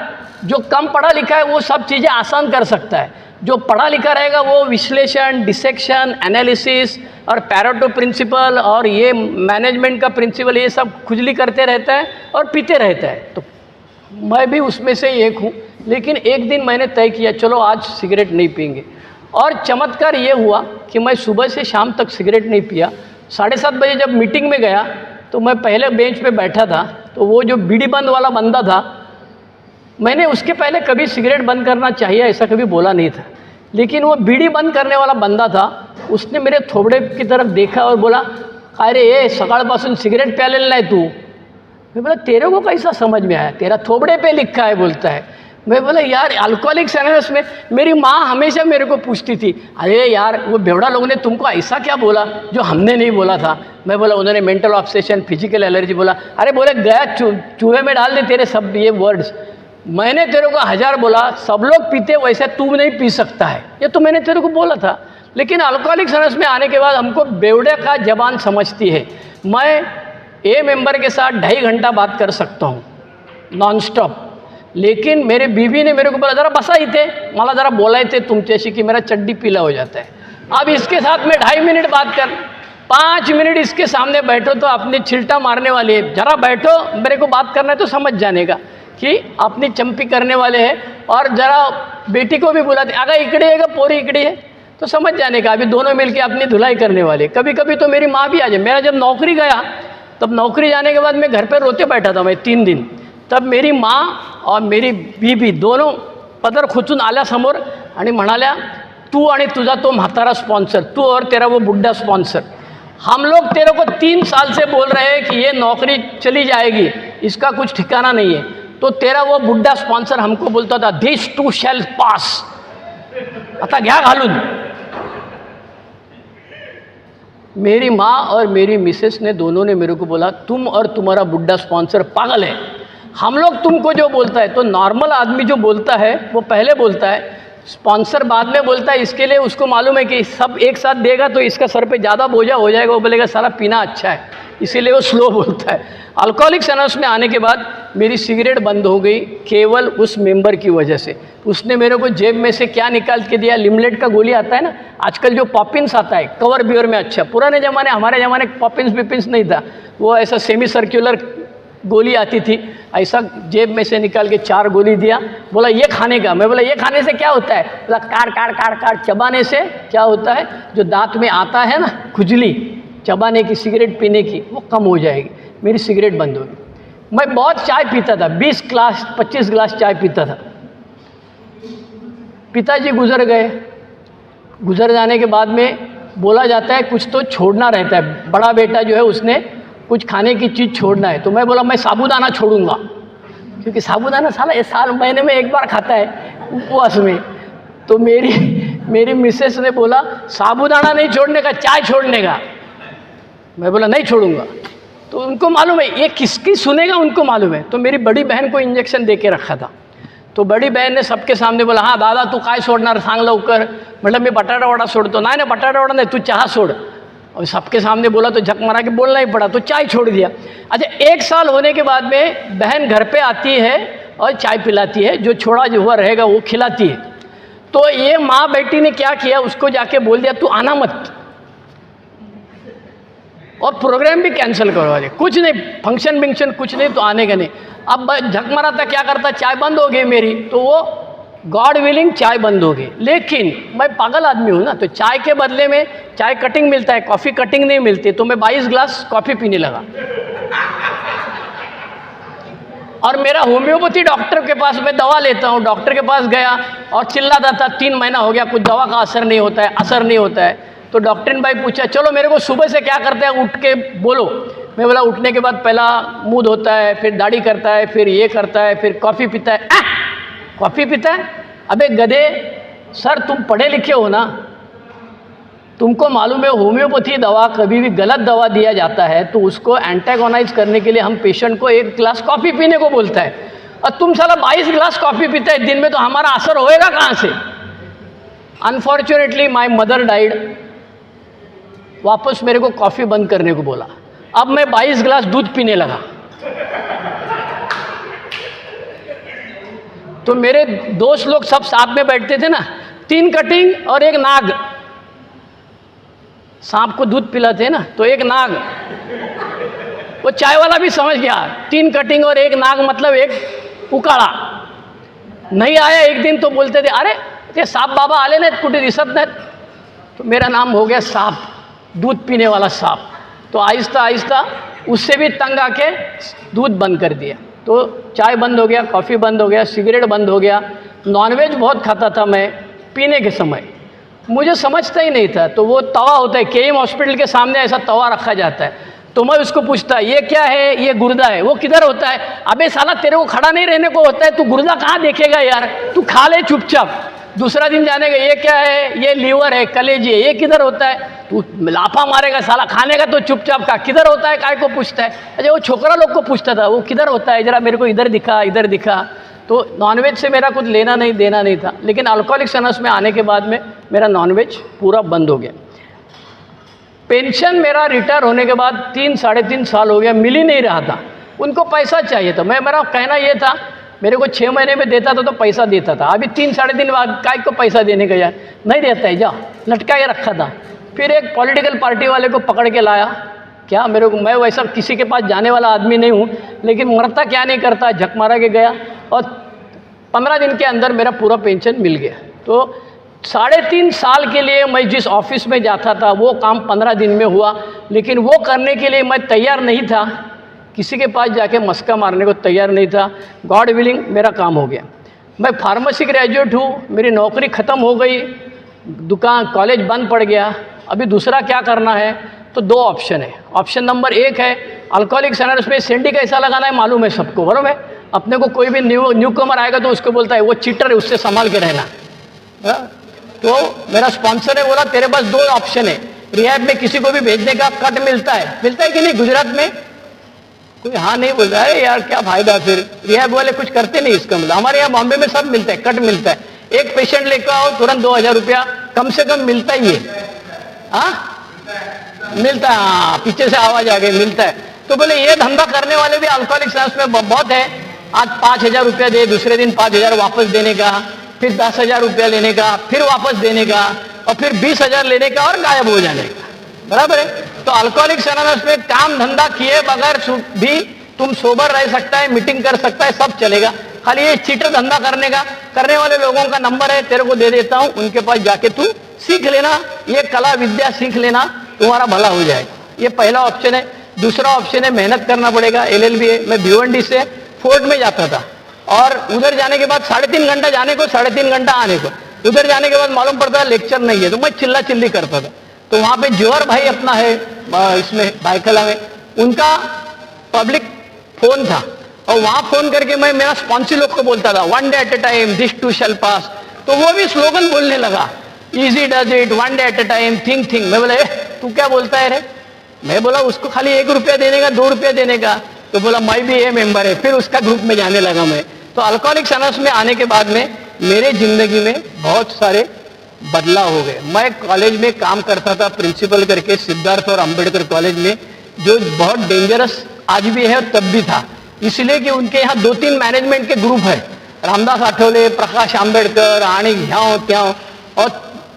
जो कम पढ़ा लिखा है वो सब चीज़ें आसान कर सकता है, जो पढ़ा लिखा रहेगा वो विश्लेषण, डिसेक्शन, एनालिसिस और पैरेटो प्रिंसिपल और ये मैनेजमेंट का प्रिंसिपल ये सब खुजली करते रहता है और पीते रहता है। तो मैं भी उसमें से एक हूँ, लेकिन एक दिन मैंने तय किया चलो आज सिगरेट नहीं पीएंगे, और चमत्कार ये हुआ कि मैं सुबह से शाम तक सिगरेट नहीं पिया। 7:30 बजे जब मीटिंग में गया तो मैं पहले बेंच पे बैठा था, तो वो जो बीड़ी बंद वाला बंदा था, मैंने उसके पहले कभी सिगरेट बंद करना चाहिए ऐसा कभी बोला नहीं था, लेकिन वो बीड़ी बंद करने वाला बंदा था, उसने मेरे थोबड़े की तरफ देखा और बोला अरे ये सकाळपासून सिगरेट प्यालेला नाही तू। मैं बोला तेरे को कैसा समझ में आया, तेरा थोबड़े पे लिखा है बोलता है। मैं बोला यार अल्कोहलिक्स अनोनिमस में मेरी माँ हमेशा मेरे को पूछती थी अरे यार वो बेवड़ा लोगों ने तुमको ऐसा क्या बोला जो हमने नहीं बोला था। मैं बोला उन्होंने मेंटल ऑब्सेशन, फिजिकल एलर्जी बोला। अरे बोले गया चूहे में डाल दे तेरे सब ये वर्ड्स, मैंने तेरे को 1000 बोला, सब लोग पीते वैसे तू नहीं पी सकता है, ये तो मैंने तेरे को बोला था। लेकिन अल्कोहलिक्स अनोनिमस में आने के बाद हमको बेवड़े का जबान समझती है। मैं ए मेंबर के साथ 2.5 घंटा बात कर सकता हूँ नॉन स्टॉप, लेकिन मेरे बीवी ने मेरे को बोला जरा बसा इथे, मला जरा बोलायचे तुमच्याशी की मेरा चड्डी पीला हो जाता है। अब इसके साथ मैं 2.5 मिनट बात कर, 5 मिनट इसके सामने बैठो तो अपने छिलटा मारने वाले है, जरा बैठो मेरे को बात करना है तो समझ जाने का कि अपनी चंपी करने वाले हैं। और ज़रा बेटी को भी बुलाते अगर इकड़े है पोरी इकड़ी है तो समझ जाने का, अभी दोनों मिलके अपनी धुलाई करने वाले। कभी कभी तो मेरी माँ भी आ जाए। मेरा जब नौकरी गया तब नौकरी जाने के बाद मैं घर पर रोते बैठा था मैं 3 दिन, तब मेरी माँ और मेरी बीबी दोनों पदर खुचून आल्या समोर आणि म्हणाल्या तू आणि तुझा तो म्हातारा स्पॉन्सर, तू और तेरा वो बुढ़ा स्पॉन्सर, हम लोग तेरे को 3 साल से बोल रहे हैं कि ये नौकरी चली जाएगी, इसका कुछ ठिकाना नहीं है, तो तेरा वो बुढ़ा स्पॉन्सर हमको बोलता था दिस टू शैल पास, आता घ्या घालून। मेरी माँ और मेरी मिसेस ने दोनों ने मेरे को बोला तुम और तुम्हारा बुड्ढा स्पॉन्सर पागल है, हम लोग तुमको जो बोलता है, तो नॉर्मल आदमी जो बोलता है वो पहले बोलता है, स्पॉन्सर बाद में बोलता है। इसके लिए उसको मालूम है कि सब एक साथ देगा तो इसका सर पे ज़्यादा बोझा हो जाएगा, वो बोलेगा साला पीना अच्छा है, इसीलिए वो स्लो बोलता है। अल्कोहलिक्स एनोनिमस में आने के बाद मेरी सिगरेट बंद हो गई केवल उस मेंबर की वजह से। उसने मेरे को जेब में से क्या निकाल के दिया, लिमलेट का गोली आता है ना, आजकल जो पॉपिन्स आता है कवर बियर में, अच्छा पुराने ज़माने हमारे ज़माने पॉपिन्स बिपिन्स नहीं था, वो ऐसा सेमी सर्कुलर गोली आती थी, ऐसा जेब में से निकाल के 4 गोली दिया, बोला ये खाने का। मैं बोला ये खाने से क्या होता है? बोला काट काट काट काट चबाने से क्या होता है, जो दांत में आता है ना खुजली चबाने की, सिगरेट पीने की, वो कम हो जाएगी। मेरी सिगरेट बंद होगी। मैं बहुत चाय पीता था, 20 ग्लास 25 ग्लास चाय पीता था। पिताजी गुजर गए, गुजर जाने के बाद में बोला जाता है कुछ तो छोड़ना रहता है। बड़ा बेटा जो है उसने कुछ खाने की चीज़ छोड़ना है, तो मैं बोला मैं साबूदाना छोड़ूंगा, क्योंकि साबूदाना साला ये साल महीने में एक बार खाता है उपवास में। तो मेरी मिसेस ने बोला साबूदाना नहीं छोड़ने का, चाय छोड़ने का। मैं बोला नहीं छोड़ूंगा। तो उनको मालूम है ये किसकी सुनेगा, उनको मालूम है। तो मेरी बड़ी बहन को इंजेक्शन दे के रखा था, तो बड़ी बहन ने सबके सामने बोला हाँ दादा तू काय सोडणार सांग लवकर। मतलब मी बटाटा वडा सोडतो, नाही बटाटा वडा नहीं, तू चहा सोड। और सबके सामने बोला तो झक मारा के बोलना ही पड़ा, तो चाय छोड़ दिया। अच्छा 1 साल होने के बाद में बहन घर पे आती है और चाय पिलाती है, जो छोड़ा जो हुआ रहेगा वो खिलाती है। तो ये माँ बेटी ने क्या किया, उसको जाके बोल दिया तू आना मत, और प्रोग्राम भी कैंसिल करवा दिया, कुछ नहीं, फंक्शन विंक्शन कुछ नहीं, तो आने का नहीं। अब झक मारा था, क्या करता, चाय बंद हो गई मेरी, तो वो गॉड विलिंग चाय बंद हो गई। लेकिन मैं पागल आदमी हूँ ना, तो चाय के बदले में चाय कटिंग मिलता है, कॉफ़ी कटिंग नहीं मिलती, तो मैं 22 ग्लास कॉफ़ी पीने लगा। और मेरा होम्योपैथी डॉक्टर के पास मैं दवा लेता हूँ, डॉक्टर के पास गया और चिल्लाता था 3 महीना हो गया कुछ दवा का असर नहीं होता है, असर नहीं होता है। तो डॉक्टर ने भाई पूछा चलो मेरे को सुबह से क्या करते हैं, उठ के बोलो। मैं बोला उठने के बाद पहला मुँह धोता है, फिर दाढ़ी करता है, फिर ये करता है, फिर कॉफ़ी पीता है। कॉफ़ी पीता है? अबे गधे, सर तुम पढ़े लिखे हो ना, तुमको मालूम है होम्योपैथी दवा कभी भी गलत दवा दिया जाता है तो उसको एंटागोनाइज करने के लिए हम पेशेंट को 1 ग्लास कॉफ़ी पीने को बोलता है, और तुम साला 22 ग्लास कॉफ़ी पीता है दिन में, तो हमारा असर होएगा कहाँ से? अनफॉर्चुनेटली माई मदर डाइड, वापस मेरे को कॉफ़ी बंद करने को बोला। अब मैं 22 ग्लास दूध पीने लगा। तो मेरे दोस्त लोग सब साथ में बैठते थे ना, 3 कटिंग और 1 नाग, सांप को दूध पिलाते हैं ना, तो 1 नाग, वो चाय वाला भी समझ गया, 3 कटिंग और 1 नाग मतलब 1 उकाड़ा। नहीं आया एक दिन तो बोलते थे अरे ते साप बाबा आले नाहीत कुठे दिसत नाहीत, तो मेरा नाम हो गया सांप, दूध पीने वाला सांप। तो आहिस्ता आहिस्ता उससे भी तंग आके दूध बंद कर दिया, तो चाय बंद हो गया, कॉफ़ी बंद हो गया, सिगरेट बंद हो गया। नॉनवेज बहुत खाता था मैं पीने के समय, मुझे समझता ही नहीं था। तो वो तवा होता है, केएम हॉस्पिटल के सामने ऐसा तवा रखा जाता है, तो मैं उसको पूछता ये क्या है, ये गुर्दा है, वो किधर होता है? अबे साला तेरे को खड़ा नहीं रहने को होता है, तू गुर्दा कहाँ देखेगा यार, तू खा ले चुपचाप। दूसरा दिन जाने का ये क्या है, ये लीवर है, कलेजी है, ये किधर होता है? तू लाफा मारेगा साला, खाने का तो चुपचाप का, किधर होता है काय को पूछता है? अच्छा वो छोकरा लोग को पूछता था वो किधर होता है, जरा मेरे को इधर दिखा, इधर दिखा। तो नॉनवेज से मेरा कुछ लेना नहीं देना नहीं था, लेकिन अल्कोहलिक्स एनोनिमस में आने के बाद में मेरा नॉनवेज पूरा बंद हो गया। पेंशन मेरा रिटायर होने के बाद 3-3.5 साल हो गया, मिल ही नहीं रहा था। उनको पैसा चाहिए था, मेरा कहना ये था मेरे को 6 महीने में देता था तो पैसा देता था, अभी 3-3.5 बाद काय को पैसा देने का यार, नहीं देता है, जा लटका के रखा था। फिर एक पॉलिटिकल पार्टी वाले को पकड़ के लाया, क्या मेरे को, मैं वैसा किसी के पास जाने वाला आदमी नहीं हूँ, लेकिन मरता क्या नहीं करता, झक मारा के गया और 15 दिन के अंदर मेरा पूरा पेंशन मिल गया। तो 3.5 साल के लिए मैं जिस ऑफिस में जाता था वो काम 15 दिन में हुआ, लेकिन वो करने के लिए मैं तैयार नहीं था, किसी के पास जाके मस्का मारने को तैयार नहीं था। गॉड विलिंग मेरा काम हो गया। मैं फार्मेसी ग्रेजुएट हूँ, मेरी नौकरी ख़त्म हो गई, दुकान कॉलेज बंद पड़ गया। अभी दूसरा क्या करना है, तो 2 ऑप्शन है। ऑप्शन नंबर 1 है अल्कोहलिक्स एनोनिमस में सेंडी कैसा लगाना है मालूम है सबको, बराबर है। अपने को कोई भी न्यू कमर आएगा तो उसको बोलता है वो चीटर है, उससे संभाल के रहना। तो मेरा स्पॉन्सर है बोला तेरे पास 2 ऑप्शन है, रिहैब में किसी को भी भेजने का कट मिलता है कि नहीं गुजरात में? कोई हाँ नहीं बोल रहा है यार, क्या फायदा फिर, रिहैब वाले कुछ करते नहीं इसका मतलब। हमारे यहाँ बॉम्बे में सब मिलता है, कट मिलता है, एक पेशेंट लेकर आओ तुरंत 2000 रुपया कम से कम मिलता ही है। हाँ मिलता है, हाँ पीछे से आवाज आ गई, मिलता है। तो बोले ये धंधा करने वाले भी अल्कोहलिक एनोनिमस में बहुत है। आज 5000 रुपया दे, दूसरे दिन 5000 वापस देने का, फिर 10,000 रुपया लेने का, फिर वापस देने का, और फिर 20,000 लेने का और गायब हो जाने का। बराबर है। तो अल्कोहलिक एनोनिमस में काम धंधा किए बगैर भी तुम सोबर रह सकता है, मीटिंग कर सकता है, सब चलेगा। खाली ये चीटर धंधा करने वाले लोगों का नंबर है, तेरे को दे देता हूं, उनके पास जाके तू सीख लेना, ये कला विद्या सीख लेना, तुम्हारा भला हो जाएगा। ये पहला ऑप्शन है। दूसरा ऑप्शन है मेहनत करना पड़ेगा, LLB है। मैं भिवंडी से फोर्ट में जाता था और उधर जाने के बाद 3.5 घंटा जाने को, 3.5 घंटा आने को। उधर जाने के बाद मालूम पड़ता है लेक्चर नहीं है, तो मैं चिल्ला चिल्ली करता था। तो वहां पे जौहर भाई अपना है इसमें बाइकला में, उनका पब्लिक फोन था और वहां फोन करके मैं मेरा स्पॉन्सी लोग को बोलता था, 1 day at a time, this too shall pass. तो वो भी स्लोगन बोलने लगा, easy does it, 1 day at a time, think think. मैं बोला तू क्या बोलता है रे? मैं बोला उसको खाली 1 रुपया देने का, 2 रुपया देने का। तो बोला मैं भी ये मेंबर है। फिर उसका ग्रुप में जाने लगा मैं। तो अल्कोहलिक एनोनिमस में आने के बाद में मेरे जिंदगी में बहुत सारे बदलाव हो गए। मैं कॉलेज में काम करता था प्रिंसिपल करके, सिद्धार्थ और अंबेडकर कॉलेज में, जो बहुत डेंजरस आज भी है और तब भी था, इसलिए कि उनके यहाँ 2-3 मैनेजमेंट के ग्रुप है, रामदास आठवले, प्रकाश आंबेडकर, आणी ह्याओ त्यों, और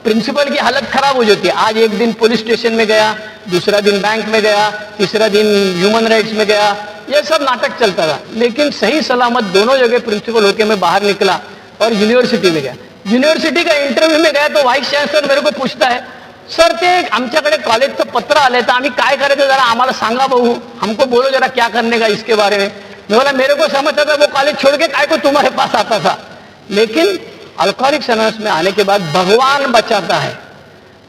प्रिंसिपल की हालत खराब हो जाती है। आज एक दिन पुलिस स्टेशन में गया, दूसरा दिन बैंक में गया, तीसरा दिन ह्यूमन राइट्स में गया, ये सब नाटक चलता था। लेकिन सही सलामत दोनों जगह प्रिंसिपल होकर मैं बाहर निकला और यूनिवर्सिटी में गया। यूनिवर्सिटी का इंटरव्यू में गया तो व्हाइस चान्सलर मेरे को पूछता है, सर ते आमच्याकडे कॉलेजचं पत्र आले तर आम्ही काय करायचं जरा आम्हाला सांगा भाऊ, हमको बोलो जरा क्या करने का इसके बारे में। मैं बोला मेरे को समझता था वो कॉलेज छोड़ के काय को तुम्हारे पास आता था। लेकिन अल्कोहलिक एनोनिमस में आने के बाद भगवान बचाता है।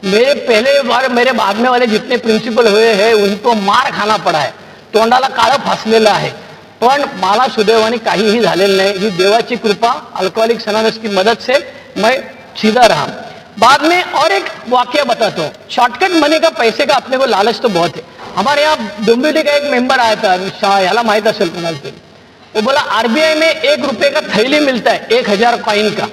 मेरे पहले बार मेरे बाद में वाले जितने प्रिंसिपल हुए हैं उनको मार खाना पड़ा है, तोंडाला काळं फासलेलं आहे, पण मला सुदैवाने काहीही झालेलं नाही। ही देवाची कृपा, अल्कोहलिक एनोनिमस की मदद से मैं सीधा रहा। बाद में और एक वाक्य बताता हूँ। शॉर्टकट मनी का, पैसे का अपने को लालच तो बहुत है। हमारे यहाँ डोंबिवली का एक मेंबर आया था, याला माहित असेल कोणाला तरी, वो बोला RBI में 1 रुपए का थैली मिलता है 1000 कॉइन का,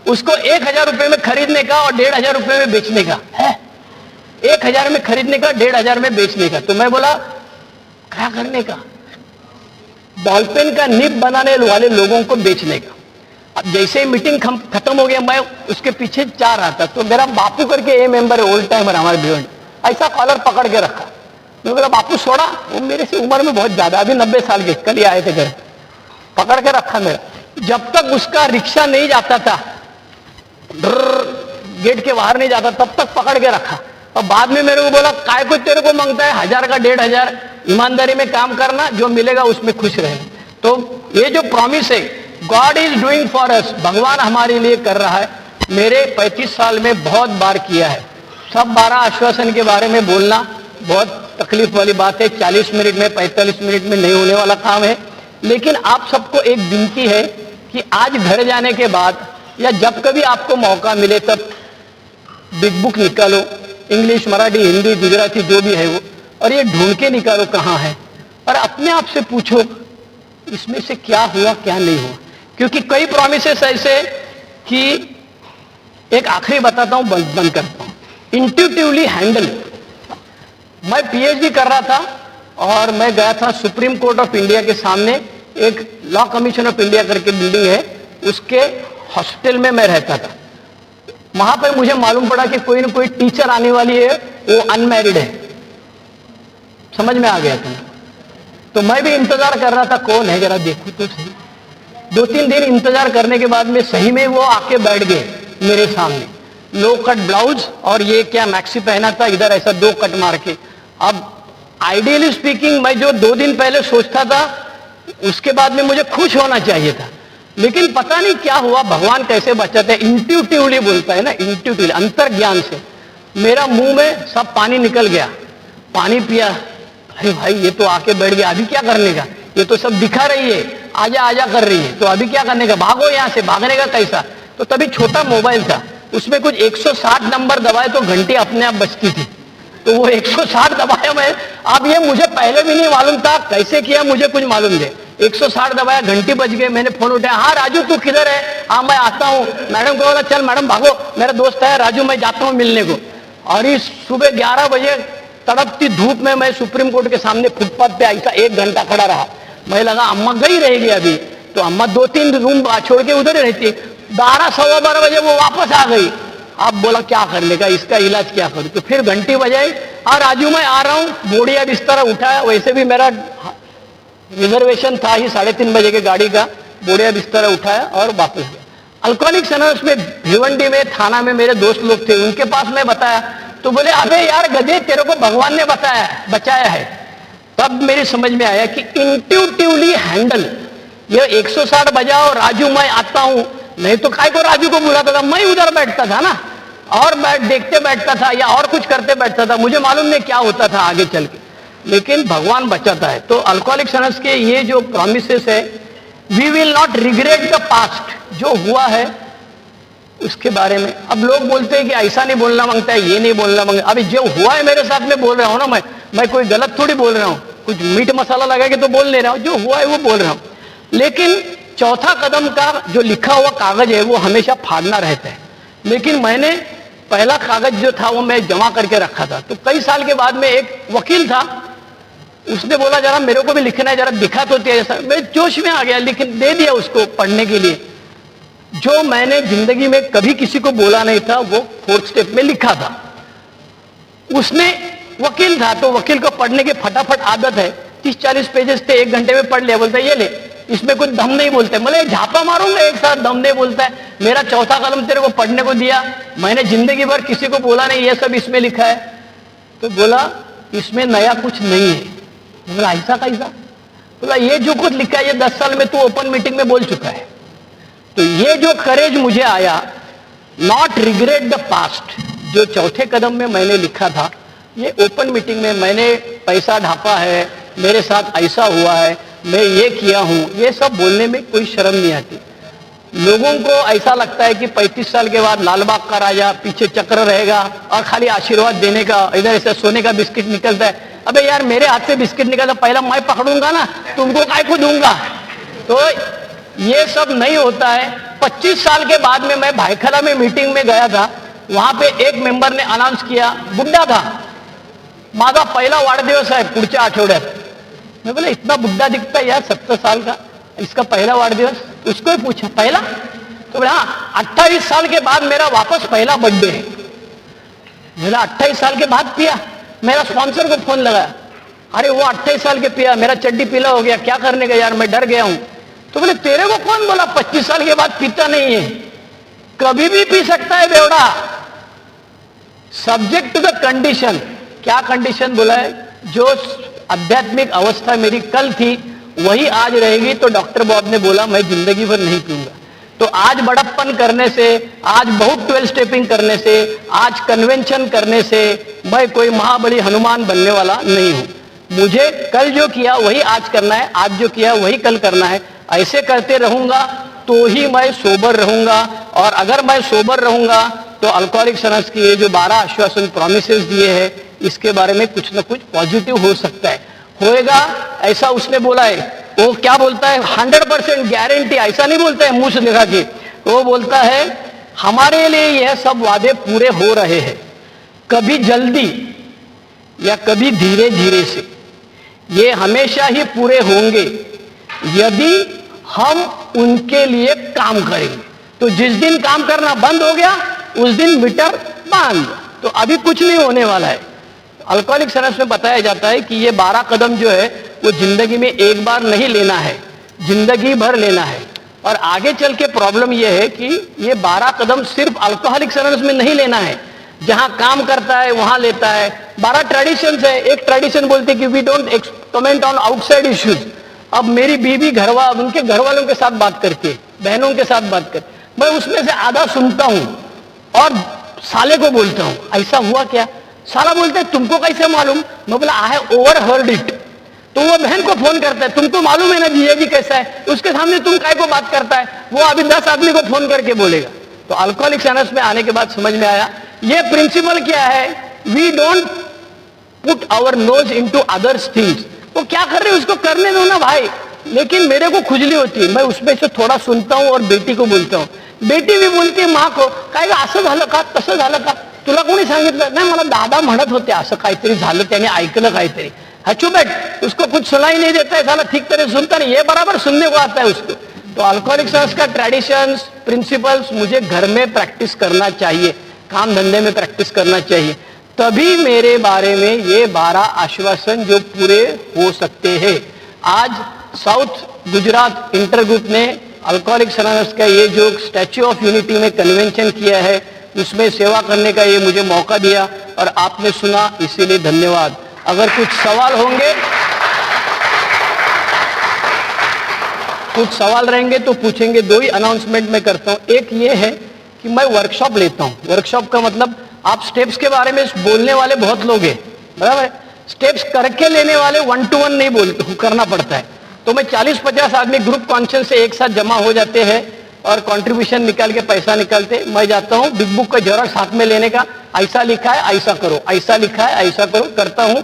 उसको 1000 रुपए में खरीदने का और 1500 रुपए में बेचने का है। 1000 में खरीदने का, 1500 में बेचने का। तो मैं बोला क्या करने का? बॉलपेन का निब बनाने वाले लोगों को बेचने का। अब जैसे ही मीटिंग खत्म हो गया, मैं उसके पीछे जा रहा था, तो मेरा बापू करके ये मेंबर है, ओल्ड टाइमर हमारे भिवंडी, ऐसा कॉलर पकड़ के रखा। मैं बोला बापू छोड़ा, वो मेरे से उम्र में बहुत ज्यादा, अभी 90 साल के, कल ही आए थे घर, पकड़ के रखा मेरा। जब तक उसका रिक्शा नहीं जाता था, गेट के बाहर नहीं जाता, तब तक पकड़ के रखा। और बाद में मेरे को बोला काय को तेरे को मांगता है, 1000 का 1500, ईमानदारी में काम करना, जो मिलेगा उसमें खुश रहना। तो ये जो प्रॉमिस है, God is doing for us, भगवान हमारे लिए कर रहा है। मेरे 35 साल में बहुत बार किया है। सब 12 आश्वासन के बारे में बोलना बहुत तकलीफ वाली बात है, 40 मिनट में 45 मिनट में नहीं होने वाला काम है। लेकिन आप सबको एक विनती है कि आज घर जाने के बाद या जब कभी आपको मौका मिले तब बिग बुक निकालो, इंग्लिश, मराठी, हिंदी, गुजराती जो भी है वो, और ये ढूंढ के निकालो कहाँ है, और अपने आप से पूछो इसमें से क्या हुआ क्या नहीं हुआ। क्योंकि कई प्रॉमिसेस ऐसे कि एक आखिरी बताता हूं, बंद करता हूं। Intuitively handle. मैं PhD कर रहा था और मैं गया था सुप्रीम कोर्ट ऑफ इंडिया के सामने, एक लॉ कमीशन ऑफ इंडिया करके बिल्डिंग है, उसके हॉस्टल में मैं रहता था। वहां पर मुझे मालूम पड़ा कि कोई ना कोई टीचर आने वाली है, वो अनमैरिड है। समझ में आ गया था। तो मैं भी इंतजार कर रहा था, कौन है जरा देखो तो सही। 2-3 दिन इंतजार करने के बाद में सही में वो आके बैठ गए मेरे सामने, लो कट ब्लाउज और ये क्या मैक्सी पहना था, इधर ऐसा 2 कट मार के। अब आइडियली स्पीकिंग मैं जो 2 दिन पहले सोचता था, उसके बाद में मुझे खुश होना चाहिए था, लेकिन पता नहीं क्या हुआ, भगवान कैसे बचाते हैं। इंट्यूटिवली बोलता है ना, इंट्यूटिवली, अंतर ज्ञान से मेरा मुंह में सब पानी निकल गया। पानी पिया, अरे भाई ये तो आके बैठ गया, अभी क्या करने का, ये तो सब दिखा रही है, आजा आजा कर रही है, तो अभी क्या करने का, भागो यहां से, भागने का कैसा। तो तभी छोटा मोबाइल था, उसमें कुछ 160 नंबर दबाए तो घंटी अपने आप बजती थी। तो वो 160 दबाया मैं। अब ये मुझे पहले भी नहीं मालूम था, कैसे किया मुझे कुछ मालूम नहीं। 160 दबाया, घंटी बज गई, मैंने फोन उठाया, हाँ राजू तू किधर है? हाँ मैं आता हूँ। मैडम को बोला चल मैडम भागो, मेरा दोस्त है राजू, मैं जाता हूँ मिलने को। और इस सुबह 11 बजे तड़पती धूप में मैं सुप्रीम कोर्ट के सामने फुटपाथ पे ऐसा 1 घंटा खड़ा रहा। मैं लगा अम्मा गई रहेगी अभी, तो अम्मा 2-3 रूम छोड़ के उधर ही रहती। 12-12:15 बजे वो वापस आ गई। अब बोला क्या करने का, इसका इलाज क्या करूं? तो फिर घंटी बजाई, हाँ राजू मैं आ रहा हूं। बोड़िया बिस्तर उठाया, वैसे भी मेरा रिजर्वेशन था ही 3:30 बजे के गाड़ी का। बोड़िया बिस्तर उठाया और वापस गया। अल्कोहलिक्स एनोनिमस में भिवंडी में थाना में मेरे दोस्त लोग थे, उनके पास मैं बताया तो बोले अबे यार गधे, तेरे को भगवान ने बचाया है। तब मेरी समझ में आया कि इंट्यूटिवली हैंडल, ये 160 बजाओ राजू मैं आता हूं, नहीं तो काय को राजू को बुलाता था, मैं उधर बैठता था ना, और देखते बैठता था या और कुछ करते बैठता था, मुझे मालूम नहीं क्या होता था आगे चल के, लेकिन भगवान बचाता है। तो अल्कोहलिक्स एनोनिमस के ये जो प्रॉमिसेस है, we will not regret the past, जो हुआ है उसके बारे में। अब लोग बोलते हैं कि ऐसा नहीं बोलना मांगता है, ये नहीं बोलना मांगता। अभी जो हुआ है मेरे साथ में बोल रहा हूं ना, मैं कोई गलत थोड़ी बोल रहा हूं, कुछ मीट मसाला लगा के तो बोल नहीं रहा हूं, जो हुआ है वो बोल रहा हूं। लेकिन चौथा कदम का जो लिखा हुआ कागज है वो हमेशा फाड़ना रहता है। लेकिन मैंने पहला कागज जो था वो मैं जमा करके रखा था। तो कई साल के बाद में एक वकील था, उसने बोला जरा मेरे को भी लिखना है, जरा दिखा तो ऐसा। मैं जोश में आ गया, लेकिन दे दिया उसको पढ़ने के लिए। जो मैंने जिंदगी में कभी किसी को बोला नहीं था वो 4th स्टेप में लिखा था। उसने वकील था तो वकील को पढ़ने की फटाफट आदत है, 30-40 पेजेस थे, 1 घंटे में पढ़ लिया। बोलता है ये ले, इसमें कुछ दम नहीं बोलते। मतलब झापा मारूंगा एक साथ, दम नहीं बोलता है। मेरा चौथा कलम तेरे को पढ़ने को दिया, मैंने जिंदगी भर किसी को बोला नहीं, ये सब इसमें लिखा है। तो बोला इसमें नया कुछ नहीं है। बोला ऐसा कैसा? बोला ये जो कुछ लिखा है ये 10 साल में तू ओपन मीटिंग में बोल चुका है। तो ये जो करेज मुझे आया, नॉट रिग्रेट द पास्ट, जो चौथे कदम में मैंने लिखा था, ये ओपन मीटिंग में मैंने पैसा ढापा है, मेरे साथ ऐसा हुआ है, मैं ये किया हूं, ये सब बोलने में कोई शर्म नहीं आती। लोगों को ऐसा लगता है कि 35 साल के बाद लालबाग का राजा, पीछे चक्र रहेगा और खाली आशीर्वाद देने का, इधर ऐसा सोने का बिस्किट निकलता है। अबे यार मेरे हाथ से बिस्किट निकलता, पहला मैं पकड़ूंगा ना, तुमको काय को दूंगा? तो ये सब नहीं होता है। 25 साल के बाद में मैं भाईखला में मीटिंग में गया था, वहां पे एक मेंबर ने अनाउंस किया, बुड्ढा था, माझा पहिला वाढदिवस आहे पुढच्या आठवड्यात। मैं बोला इतना बुड्ढा दिखता है यार, 70 साल का, इसका पहला वाढदिवस? उसको ही पूछा पहला? तो बोला हाँ, 28 साल के बाद मेरा वापस पहला बर्थडे है। बोला 28 साल के बाद पिया? मेरा स्पॉन्सर को फोन लगाया, अरे वो 28 साल के पिया, मेरा चड्डी पीला हो गया, क्या करने का यार, मैं डर गया हूं। तो बोले तेरे को कौन बोला 25 साल के बाद पीता नहीं है? कभी भी पी सकता है बेवड़ा, सब्जेक्ट टू द कंडीशन। क्या कंडीशन बोला है? जो आध्यात्मिक अवस्था मेरी कल थी वही आज रहेगी। तो डॉक्टर बॉब ने बोला मैं जिंदगी भर नहीं पीऊंगा। तो आज बड़प्पन करने से, आज बहुत 12 स्टेपिंग करने से, आज कन्वेंशन करने से मैं कोई महाबली हनुमान बनने वाला नहीं हूं। मुझे कल जो किया वही आज करना है, आज जो किया वही कल करना है। ऐसे करते रहूंगा तो ही मैं सोबर रहूंगा, और अगर मैं सोबर रहूंगा तो अल्कोहलिक्स एनोनिमस की ये जो 12 आश्वासन प्रॉमिसेस दिए हैं, इसके बारे में कुछ ना कुछ पॉजिटिव हो सकता है, होएगा, ऐसा उसने बोला है। वो क्या बोलता है? 100% गारंटी, ऐसा नहीं बोलता है मुंह से निकाल के। वो बोलता है हमारे लिए यह सब वादे पूरे हो रहे हैं, कभी जल्दी या कभी धीरे धीरे से, ये हमेशा ही पूरे होंगे यदि हम उनके लिए काम करेंगे। तो जिस दिन काम करना बंद हो गया उस दिन मीटर बंद। तो अभी कुछ नहीं होने वाला है। अल्कोहलिक्स एनोनिमस में बताया जाता है कि ये 12 कदम जो है वो जिंदगी में एक बार नहीं लेना है, जिंदगी भर लेना है। और आगे चल के प्रॉब्लम ये है कि ये 12 कदम सिर्फ अल्कोहलिक्स एनोनिमस में नहीं लेना है, जहां काम करता है वहां लेता है। 12 ट्रेडिशंस है। एक ट्रेडिशन बोलते कि we don't comment on outside issues. अब मेरी बीवी उनके घर वालों के साथ बात करके, बहनों के साथ बात कर, मैं उसमें से आधा सुनता हूं और साले को बोलता हूं ऐसा हुआ क्या? साला बोलते है तुमको कैसे मालूम? मैं बोला आई हैव ओवरहर्ड इट। तो वो बहन को फोन करता है, तुमको मालूम है ना जीजा जी कैसा है? उसके सामने तुम काय को बात करता है? वो अभी 10 आदमी को फोन करके बोलेगा। तो अल्कोहलिक्स एनोनिमस में आने के बाद समझ में आया ये प्रिंसिपल क्या है। We don't put our nose into others things. वो क्या कर रहे हैं उसको करने दो ना भाई, लेकिन मेरे को खुजली होती है, मैं उसमें से थोड़ा सुनता हूँ और बेटी को बोलता हूँ, बेटी भी बोलती है माँ को, काय ग असं झालं का, तसं झालं का, तुला कोणी सांगितलं नाही, मला दादा म्हणत होते असं काहीतरी झालं, त्याने ऐकलं काहीतरी, हचू बैठ, उसको कुछ सुनाई नहीं देता है, साला ठीक तरह सुनता नहीं, ये बराबर सुनने को आता है उसको। तो अल्कोहलिक्स अनोनिमस का ट्रेडिशंस, प्रिंसिपल्स मुझे घर में प्रैक्टिस करना चाहिए, काम धंधे में प्रैक्टिस करना चाहिए, तभी मेरे बारे में ये 12 आश्वासन जो पूरे हो सकते हैं। आज साउथ गुजरात इंटर ग्रुप ने अल्कोहलिक्स अनोनिमस का ये जो स्टैच्यू ऑफ यूनिटी में कन्वेंशन किया है, उसमें सेवा करने का ये मुझे मौका दिया और आपने सुना, इसीलिए धन्यवाद। अगर कुछ सवाल होंगे, कुछ सवाल रहेंगे तो पूछेंगे। 2 ही अनाउंसमेंट मैं करता हूं। एक ये है कि मैं वर्कशॉप लेता हूं। वर्कशॉप का मतलब आप स्टेप्स के बारे में बोलने वाले बहुत लोग हैं, बराबर, स्टेप्स करके लेने वाले 1 to 1 नहीं बोलते, करना पड़ता है। तो मैं 40-50 आदमी ग्रुप कॉन्शियस से एक साथ जमा हो जाते हैं और कंट्रीब्यूशन निकाल के पैसा निकालते, मैं जाता हूं बिग बुक का जेरॉक्स हाथ में लेने का, ऐसा लिखा है ऐसा करो, ऐसा लिखा है ऐसा करो, करता हूं।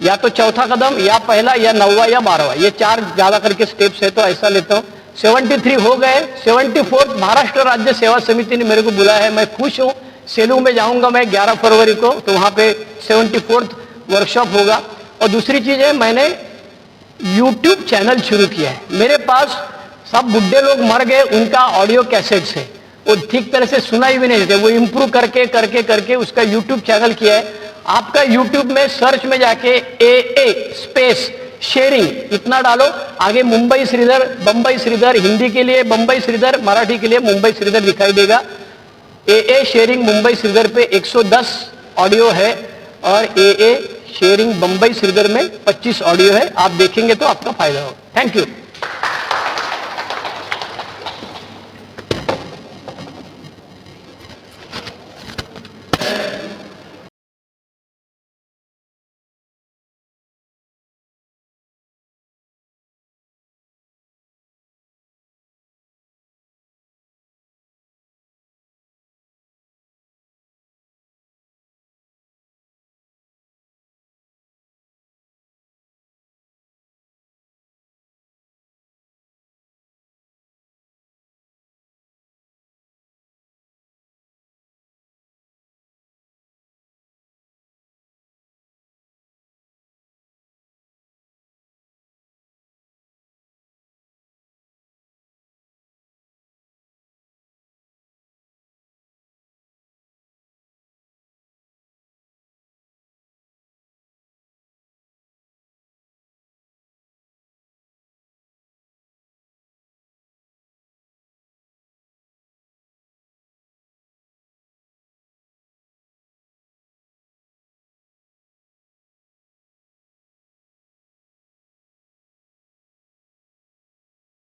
या तो चौथा कदम, या पहला, या 9वां, या 12वां, ये 4 ज्यादा करके स्टेप्स है, तो ऐसा लेता हूं। 73 हो गए। 74 महाराष्ट्र राज्य सेवा समिति ने मेरे को बुलाया है, मैं खुश हूं। सेलू में जाऊंगा मैं 11 फरवरी को, तो वहां पे 74th वर्कशॉप होगा। और दूसरी चीज है, मैंने YouTube चैनल शुरू किया है। मेरे पास सब बुढ़े लोग मर गए, उनका ऑडियो कैसेट्स है, वो ठीक तरह से सुनाई भी नहीं देते, वो इम्प्रूव करके करके करके उसका YouTube चैनल किया है। आपका YouTube में सर्च में जाके AA स्पेस शेयरिंग इतना डालो, आगे मुंबई श्रीधर, बंबई श्रीधर, हिंदी के लिए बंबई श्रीधर, मराठी के लिए मुंबई श्रीधर दिखाई देगा। AA शेयरिंग मुंबई श्रीधर पे 110 ऑडियो है और AA शेयरिंग बंबई श्रीधर में 25 ऑडियो है। आप देखेंगे तो आपका फायदा होगा। Thank you.